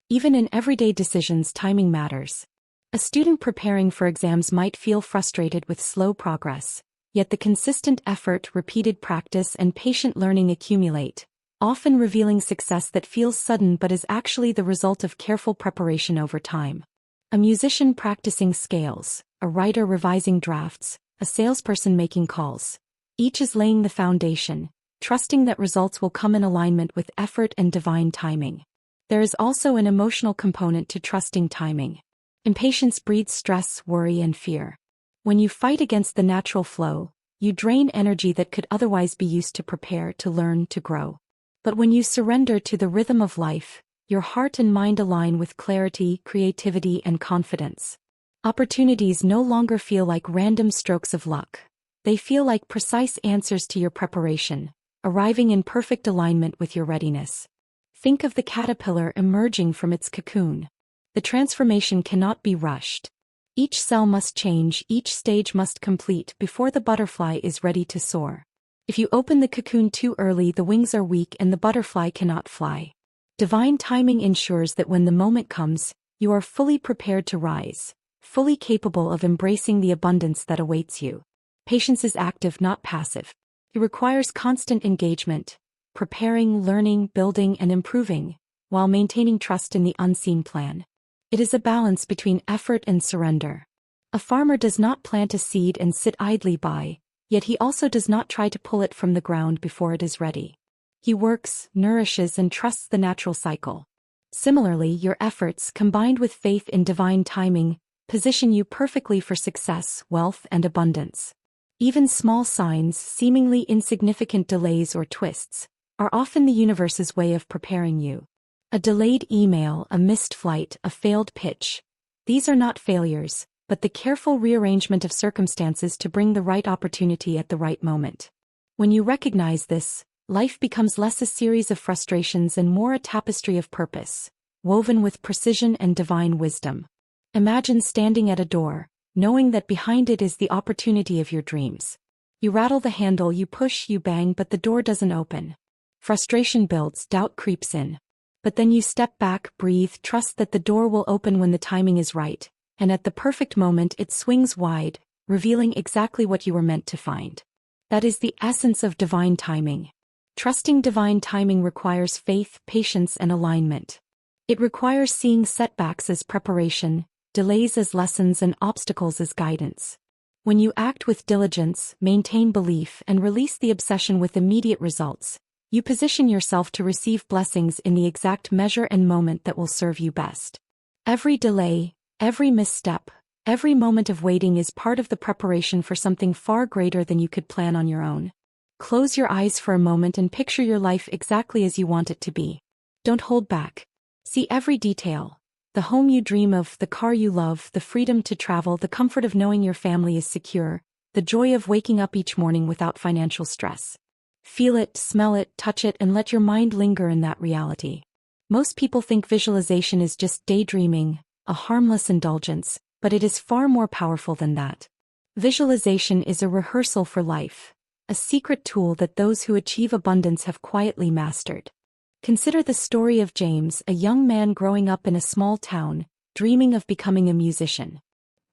Even in everyday decisions, timing matters. A student preparing for exams might feel frustrated with slow progress, yet the consistent effort, repeated practice, and patient learning accumulate, often revealing success that feels sudden but is actually the result of careful preparation over time. A musician practicing scales, a writer revising drafts, a salesperson making calls. Each is laying the foundation, trusting that results will come in alignment with effort and divine timing. There is also an emotional component to trusting timing. Impatience breeds stress, worry, and fear. When you fight against the natural flow, you drain energy that could otherwise be used to prepare, to learn, to grow. But when you surrender to the rhythm of life, your heart and mind align with clarity, creativity, and confidence. Opportunities no longer feel like random strokes of luck. They feel like precise answers to your preparation, arriving in perfect alignment with your readiness. Think of the caterpillar emerging from its cocoon. The transformation cannot be rushed. Each cell must change, each stage must complete before the butterfly is ready to soar. If you open the cocoon too early, the wings are weak and the butterfly cannot fly. Divine timing ensures that when the moment comes, you are fully prepared to rise, fully capable of embracing the abundance that awaits you. Patience is active, not passive. It requires constant engagement, preparing, learning, building, and improving, while maintaining trust in the unseen plan. It is a balance between effort and surrender. A farmer does not plant a seed and sit idly by, yet he also does not try to pull it from the ground before it is ready. He works, nourishes, and trusts the natural cycle. Similarly, your efforts, combined with faith in divine timing, position you perfectly for success, wealth, and abundance. Even small signs, seemingly insignificant delays or twists, are often the universe's way of preparing you. A delayed email, a missed flight, a failed pitch. These are not failures, but the careful rearrangement of circumstances to bring the right opportunity at the right moment. When you recognize this, life becomes less a series of frustrations and more a tapestry of purpose, woven with precision and divine wisdom. Imagine standing at a door, knowing that behind it is the opportunity of your dreams. You rattle the handle, you push, you bang, but the door doesn't open. Frustration builds, doubt creeps in. But then you step back, breathe, trust that the door will open when the timing is right, and at the perfect moment it swings wide, revealing exactly what you were meant to find. That is the essence of divine timing. Trusting divine timing requires faith, patience, and alignment. It requires seeing setbacks as preparation, delays as lessons, and obstacles as guidance. When you act with diligence, maintain belief, and release the obsession with immediate results, you position yourself to receive blessings in the exact measure and moment that will serve you best. Every delay, every misstep, every moment of waiting is part of the preparation for something far greater than you could plan on your own. Close your eyes for a moment and picture your life exactly as you want it to be. Don't hold back. See every detail. The home you dream of, the car you love, the freedom to travel, the comfort of knowing your family is secure, the joy of waking up each morning without financial stress. Feel it, smell it, touch it, and let your mind linger in that reality. Most people think visualization is just daydreaming, a harmless indulgence, but it is far more powerful than that. Visualization is a rehearsal for life, a secret tool that those who achieve abundance have quietly mastered. Consider the story of James, a young man growing up in a small town, dreaming of becoming a musician.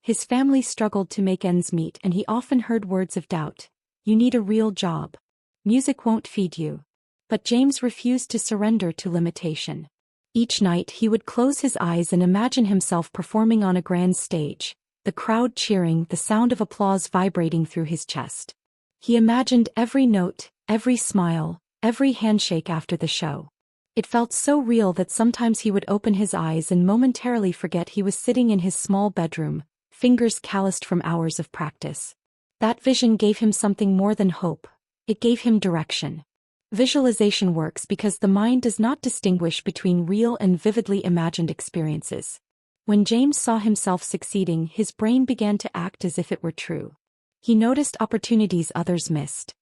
His family struggled to make ends meet, and he often heard words of doubt. You need a real job. Music won't feed you. But James refused to surrender to limitation. Each night he would close his eyes and imagine himself performing on a grand stage, the crowd cheering, the sound of applause vibrating through his chest. He imagined every note, every smile, every handshake after the show. It felt so real that sometimes he would open his eyes and momentarily forget he was sitting in his small bedroom, fingers calloused from hours of practice. That vision gave him something more than hope. It gave him direction. Visualization works because the mind does not distinguish between real and vividly imagined experiences. When James saw himself succeeding, his brain began to act as if it were true. He noticed opportunities others missed,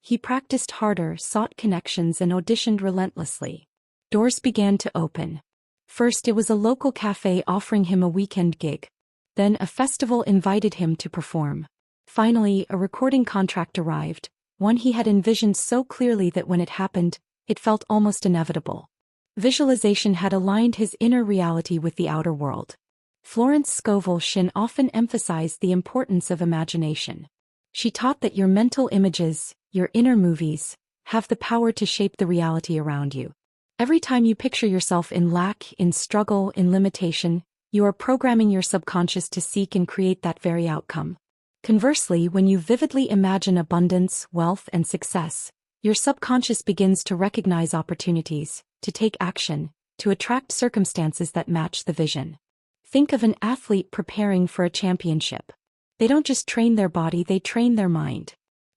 He practiced harder, sought connections, and auditioned relentlessly. Doors began to open. First, it was a local cafe offering him a weekend gig. Then a festival invited him to perform. Finally, a recording contract arrived, one he had envisioned so clearly that when it happened, it felt almost inevitable. Visualization had aligned his inner reality with the outer world. Florence Scovel Shinn often emphasized the importance of imagination. She taught that your mental images, your inner movies, have the power to shape the reality around you. Every time you picture yourself in lack, in struggle, in limitation, you are programming your subconscious to seek and create that very outcome. Conversely, when you vividly imagine abundance, wealth, and success, your subconscious begins to recognize opportunities, to take action, to attract circumstances that match the vision. Think of an athlete preparing for a championship. They don't just train their body, they train their mind.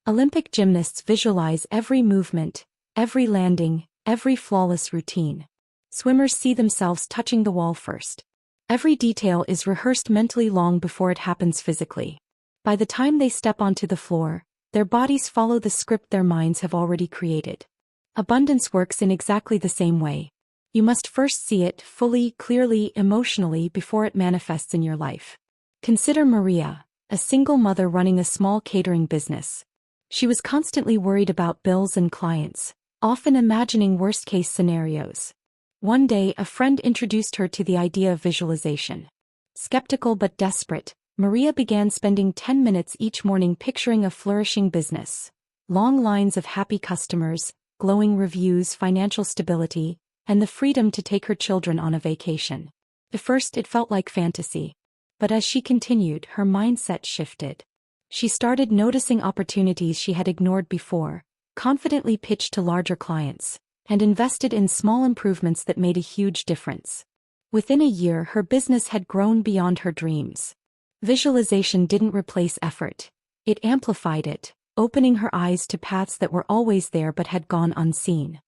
Olympic gymnasts visualize every movement, every landing, every flawless routine. Swimmers see themselves touching the wall first. Every detail is rehearsed mentally long before it happens physically. By the time they step onto the floor, their bodies follow the script their minds have already created. Abundance works in exactly the same way. You must first see it fully, clearly, emotionally before it manifests in your life. Consider Maria, a single mother running a small catering business. She was constantly worried about bills and clients, often imagining worst-case scenarios. One day, a friend introduced her to the idea of visualization. Skeptical but desperate, Maria began spending 10 minutes each morning picturing a flourishing business. Long lines of happy customers, glowing reviews, financial stability, and the freedom to take her children on a vacation. At first, it felt like fantasy. But as she continued, her mindset shifted. She started noticing opportunities she had ignored before, confidently pitched to larger clients, and invested in small improvements that made a huge difference. Within a year, her business had grown beyond her dreams. Visualization didn't replace effort. It amplified it, opening her eyes to paths that were always there but had gone unseen.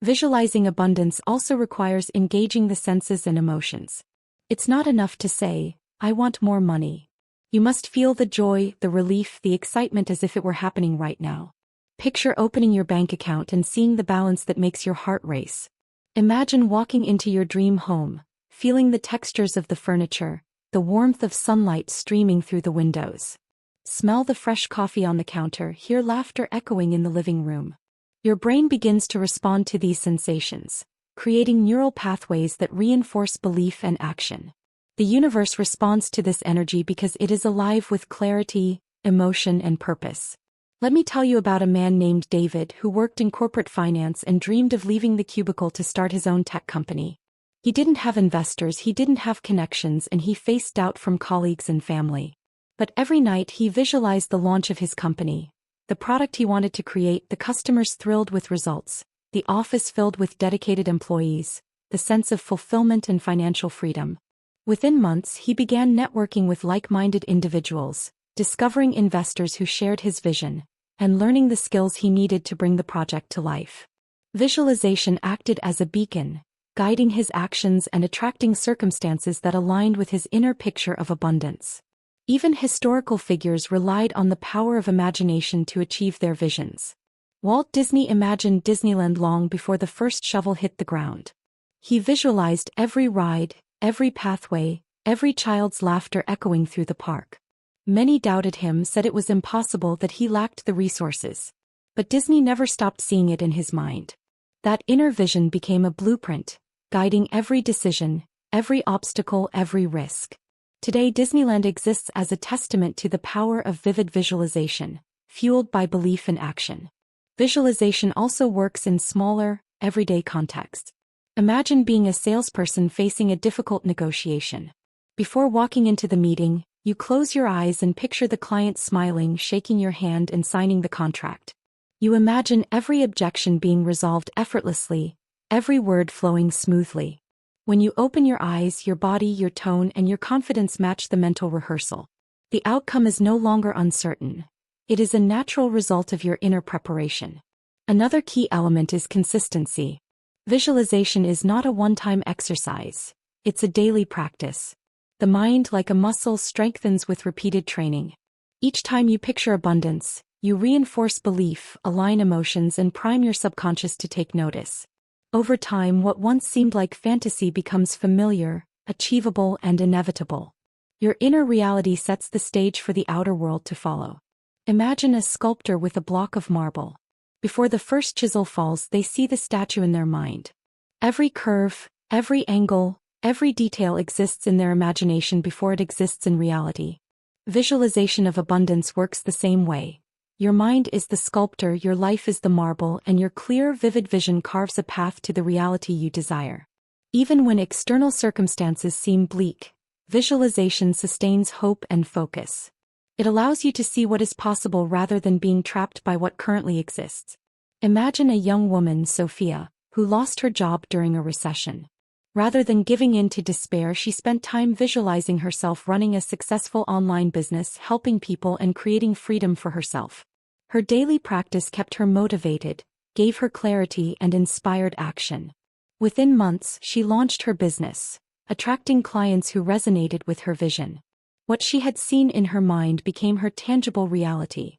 Visualizing abundance also requires engaging the senses and emotions. It's not enough to say, "I want more money." You must feel the joy, the relief, the excitement as if it were happening right now. Picture opening your bank account and seeing the balance that makes your heart race. Imagine walking into your dream home, feeling the textures of the furniture, the warmth of sunlight streaming through the windows. Smell the fresh coffee on the counter, hear laughter echoing in the living room. Your brain begins to respond to these sensations, creating neural pathways that reinforce belief and action. The universe responds to this energy because it is alive with clarity, emotion, and purpose. Let me tell you about a man named David who worked in corporate finance and dreamed of leaving the cubicle to start his own tech company. He didn't have investors, he didn't have connections, and he faced doubt from colleagues and family. But every night he visualized the launch of his company, the product he wanted to create, the customers thrilled with results, the office filled with dedicated employees, the sense of fulfillment and financial freedom. Within months, he began networking with like-minded individuals, discovering investors who shared his vision, and learning the skills he needed to bring the project to life. Visualization acted as a beacon, guiding his actions and attracting circumstances that aligned with his inner picture of abundance. Even historical figures relied on the power of imagination to achieve their visions. Walt Disney imagined Disneyland long before the first shovel hit the ground. He visualized every ride, every pathway, every child's laughter echoing through the park. Many doubted him, said it was impossible, that he lacked the resources. But Disney never stopped seeing it in his mind. That inner vision became a blueprint, guiding every decision, every obstacle, every risk. Today, Disneyland exists as a testament to the power of vivid visualization, fueled by belief and action. Visualization also works in smaller, everyday contexts. Imagine being a salesperson facing a difficult negotiation. Before walking into the meeting, you close your eyes and picture the client smiling, shaking your hand, and signing the contract. You imagine every objection being resolved effortlessly, every word flowing smoothly. When you open your eyes, your body, your tone, and your confidence match the mental rehearsal. The outcome is no longer uncertain. It is a natural result of your inner preparation. Another key element is consistency. Visualization is not a one-time exercise. It's a daily practice. The mind, like a muscle, strengthens with repeated training. Each time you picture abundance, You reinforce belief, align emotions, and prime your subconscious to take notice. Over time, what once seemed like fantasy becomes familiar, achievable, and inevitable. Your inner reality sets the stage for the outer world to follow. Imagine a sculptor with a block of marble. Before the first chisel falls, they see the statue in their mind. Every curve, every angle, every detail exists in their imagination before it exists in reality. Visualization of abundance works the same way. Your mind is the sculptor, your life is the marble, and your clear, vivid vision carves a path to the reality you desire. Even when external circumstances seem bleak, visualization sustains hope and focus. It allows you to see what is possible rather than being trapped by what currently exists. Imagine a young woman, Sophia, who lost her job during a recession. Rather than giving in to despair, she spent time visualizing herself running a successful online business, helping people and creating freedom for herself. Her daily practice kept her motivated, gave her clarity, and inspired action. Within months, she launched her business, attracting clients who resonated with her vision. What she had seen in her mind became her tangible reality.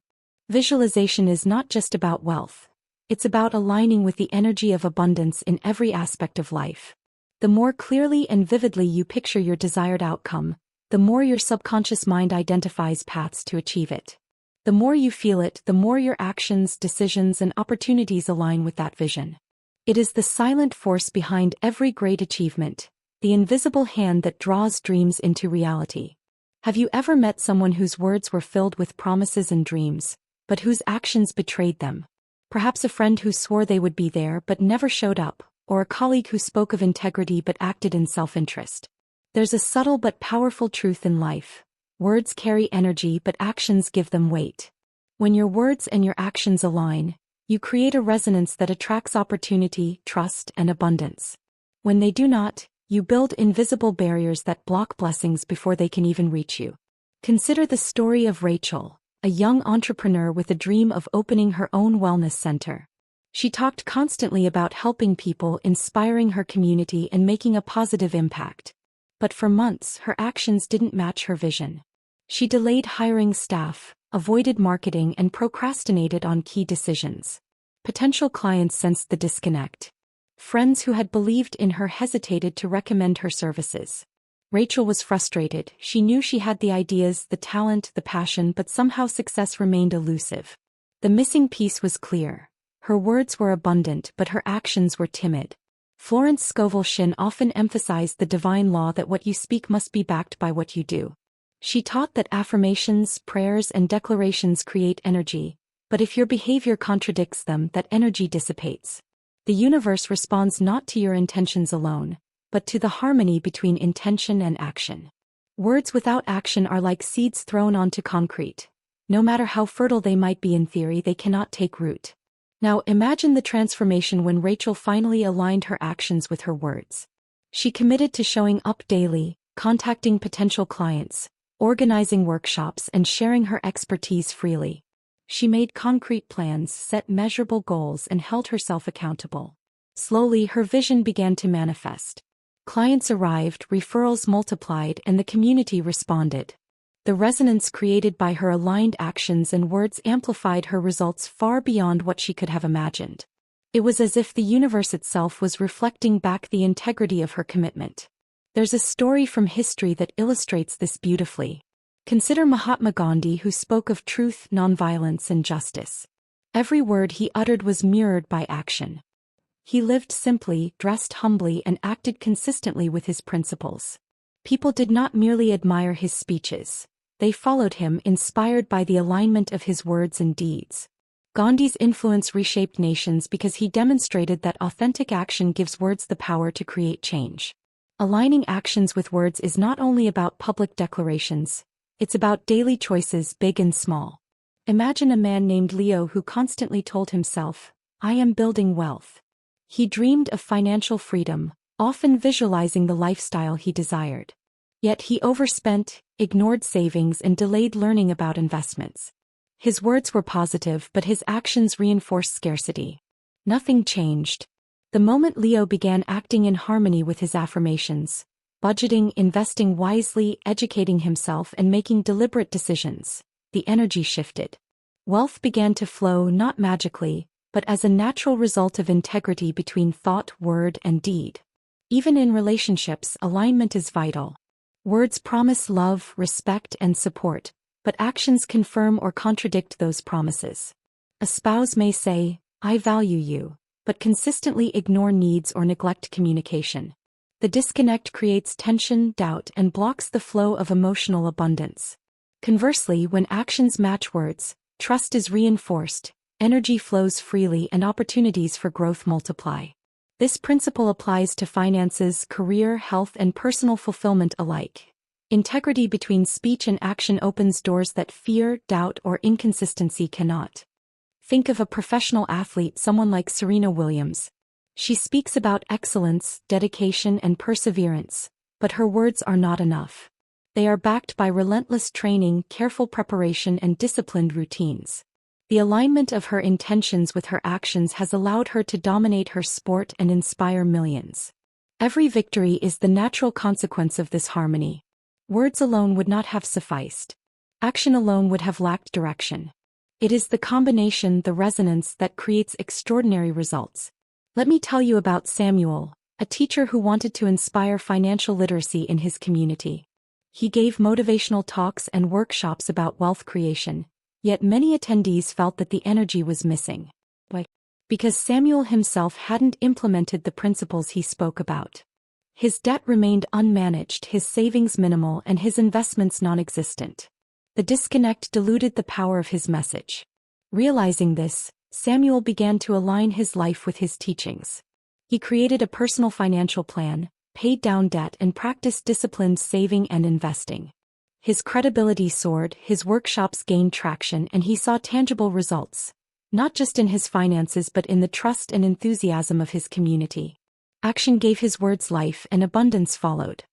Visualization is not just about wealth. It's about aligning with the energy of abundance in every aspect of life. The more clearly and vividly you picture your desired outcome, the more your subconscious mind identifies paths to achieve it. The more you feel it, the more your actions, decisions, and opportunities align with that vision. It is the silent force behind every great achievement, the invisible hand that draws dreams into reality. Have you ever met someone whose words were filled with promises and dreams, but whose actions betrayed them? Perhaps a friend who swore they would be there but never showed up, or a colleague who spoke of integrity but acted in self-interest. There's a subtle but powerful truth in life. Words carry energy, but actions give them weight. When your words and your actions align, you create a resonance that attracts opportunity, trust, and abundance. When they do not, you build invisible barriers that block blessings before they can even reach you. Consider the story of Rachel, a young entrepreneur with a dream of opening her own wellness center. She talked constantly about helping people, inspiring her community, and making a positive impact. But for months, her actions didn't match her vision. She delayed hiring staff, avoided marketing, and procrastinated on key decisions. Potential clients sensed the disconnect. Friends who had believed in her hesitated to recommend her services. Rachel was frustrated. She knew she had the ideas, the talent, the passion, but somehow success remained elusive. The missing piece was clear. Her words were abundant, but her actions were timid. Florence Scovel Shinn often emphasized the divine law that what you speak must be backed by what you do. She taught that affirmations, prayers, and declarations create energy, but if your behavior contradicts them, that energy dissipates. The universe responds not to your intentions alone, but to the harmony between intention and action. Words without action are like seeds thrown onto concrete. No matter how fertile they might be in theory, they cannot take root. Now imagine the transformation when Rachel finally aligned her actions with her words. She committed to showing up daily, contacting potential clients, organizing workshops, and sharing her expertise freely. She made concrete plans, set measurable goals, and held herself accountable. Slowly, her vision began to manifest. Clients arrived, referrals multiplied, and the community responded. The resonance created by her aligned actions and words amplified her results far beyond what she could have imagined. It was as if the universe itself was reflecting back the integrity of her commitment. There's a story from history that illustrates this beautifully. Consider Mahatma Gandhi, who spoke of truth, nonviolence, and justice. Every word he uttered was mirrored by action. He lived simply, dressed humbly, and acted consistently with his principles. People did not merely admire his speeches. They followed him, inspired by the alignment of his words and deeds. Gandhi's influence reshaped nations because he demonstrated that authentic action gives words the power to create change. Aligning actions with words is not only about public declarations, it's about daily choices, big and small. Imagine a man named Leo who constantly told himself, "I am building wealth." He dreamed of financial freedom, often visualizing the lifestyle he desired. Yet he overspent, ignored savings, and delayed learning about investments. His words were positive, but his actions reinforced scarcity. Nothing changed. The moment Leo began acting in harmony with his affirmations, budgeting, investing wisely, educating himself, and making deliberate decisions, the energy shifted. Wealth began to flow not magically, but as a natural result of integrity between thought, word, and deed. Even in relationships, alignment is vital. Words promise love, respect, and support, but actions confirm or contradict those promises. A spouse may say, "I value you," but consistently ignore needs or neglect communication. The disconnect creates tension, doubt, and blocks the flow of emotional abundance. Conversely, when actions match words, trust is reinforced, energy flows freely, and opportunities for growth multiply. This principle applies to finances, career, health, and personal fulfillment alike. Integrity between speech and action opens doors that fear, doubt, or inconsistency cannot. Think of a professional athlete, someone like Serena Williams. She speaks about excellence, dedication, and perseverance, but her words are not enough. They are backed by relentless training, careful preparation, and disciplined routines. The alignment of her intentions with her actions has allowed her to dominate her sport and inspire millions. Every victory is the natural consequence of this harmony. Words alone would not have sufficed. Action alone would have lacked direction. It is the combination, the resonance, that creates extraordinary results. Let me tell you about Samuel, a teacher who wanted to inspire financial literacy in his community. He gave motivational talks and workshops about wealth creation, yet many attendees felt that the energy was missing. Why? Because Samuel himself hadn't implemented the principles he spoke about. His debt remained unmanaged, his savings minimal, and his investments non-existent. The disconnect diluted the power of his message. Realizing this, Samuel began to align his life with his teachings. He created a personal financial plan, paid down debt, and practiced disciplined saving and investing. His credibility soared, his workshops gained traction, and he saw tangible results, not just in his finances but in the trust and enthusiasm of his community. Action gave his words life, and abundance followed.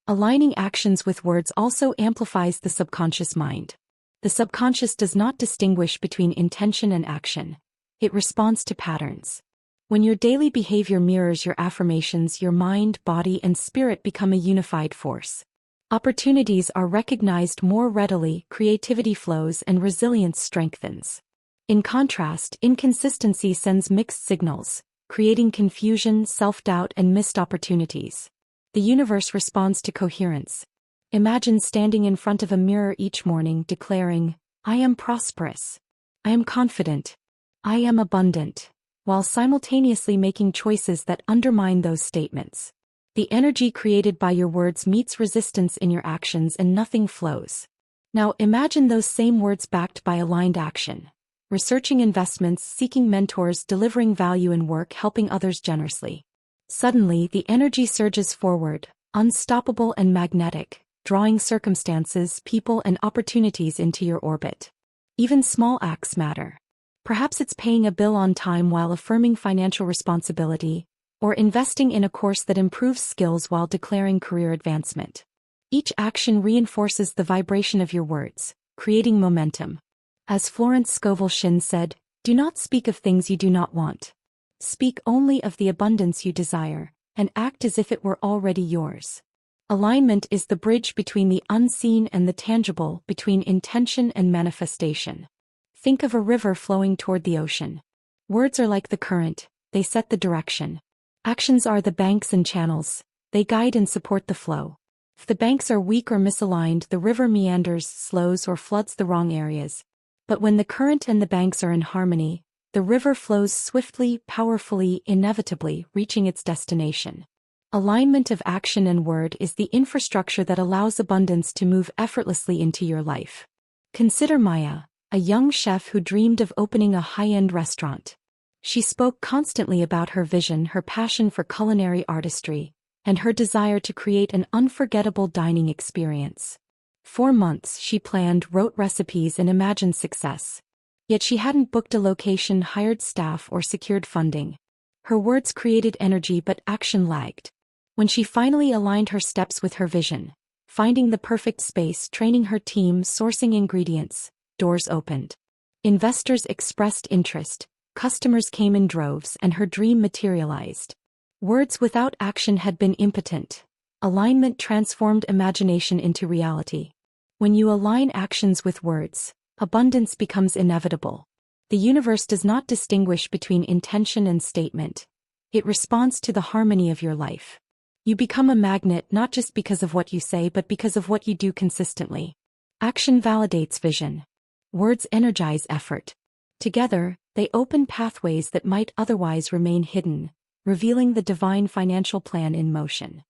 Aligning actions with words also amplifies the subconscious mind. The subconscious does not distinguish between intention and action. It responds to patterns. When your daily behavior mirrors your affirmations, your mind, body, and spirit become a unified force. Opportunities are recognized more readily, creativity flows, and resilience strengthens. In contrast, inconsistency sends mixed signals, creating confusion, self-doubt, and missed opportunities. The universe responds to coherence. Imagine standing in front of a mirror each morning declaring, "I am prosperous. I am confident. I am abundant," while simultaneously making choices that undermine those statements. The energy created by your words meets resistance in your actions and nothing flows. Now imagine those same words backed by aligned action. Researching investments, seeking mentors, delivering value in work, helping others generously. Suddenly, the energy surges forward, unstoppable and magnetic, drawing circumstances, people, and opportunities into your orbit. Even small acts matter. Perhaps it's paying a bill on time while affirming financial responsibility, or investing in a course that improves skills while declaring career advancement. Each action reinforces the vibration of your words, creating momentum. As Florence Scovel Shinn said, "Do not speak of things you do not want. Speak only of the abundance you desire, and act as if it were already yours." Alignment is the bridge between the unseen and the tangible, between intention and manifestation. Think of a river flowing toward the ocean. Words are like the current, they set the direction. Actions are the banks and channels, they guide and support the flow. If the banks are weak or misaligned, the river meanders, slows, or floods the wrong areas. But when the current and the banks are in harmony, the river flows swiftly, powerfully, inevitably, reaching its destination. Alignment of action and word is the infrastructure that allows abundance to move effortlessly into your life. Consider Maya, a young chef who dreamed of opening a high-end restaurant. She spoke constantly about her vision, her passion for culinary artistry, and her desire to create an unforgettable dining experience. For months she planned, wrote recipes, and imagined success. Yet she hadn't booked a location, hired staff, or secured funding. Her words created energy, but action lagged. When she finally aligned her steps with her vision, finding the perfect space, training her team, sourcing ingredients, doors opened. Investors expressed interest, customers came in droves, and her dream materialized. Words without action had been impotent. Alignment transformed imagination into reality. When you align actions with words, abundance becomes inevitable. The universe does not distinguish between intention and statement. It responds to the harmony of your life. You become a magnet not just because of what you say but because of what you do consistently. Action validates vision. Words energize effort. Together, they open pathways that might otherwise remain hidden, revealing the divine financial plan in motion.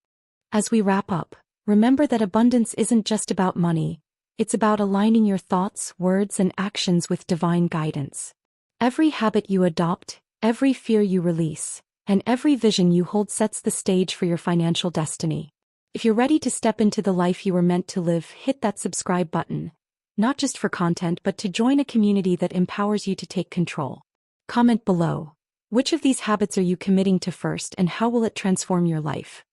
As we wrap up, remember that abundance isn't just about money, it's about aligning your thoughts, words, and actions with divine guidance. Every habit you adopt, every fear you release, and every vision you hold sets the stage for your financial destiny. If you're ready to step into the life you were meant to live, hit that subscribe button, not just for content but to join a community that empowers you to take control. Comment below. Which of these habits are you committing to first and how will it transform your life?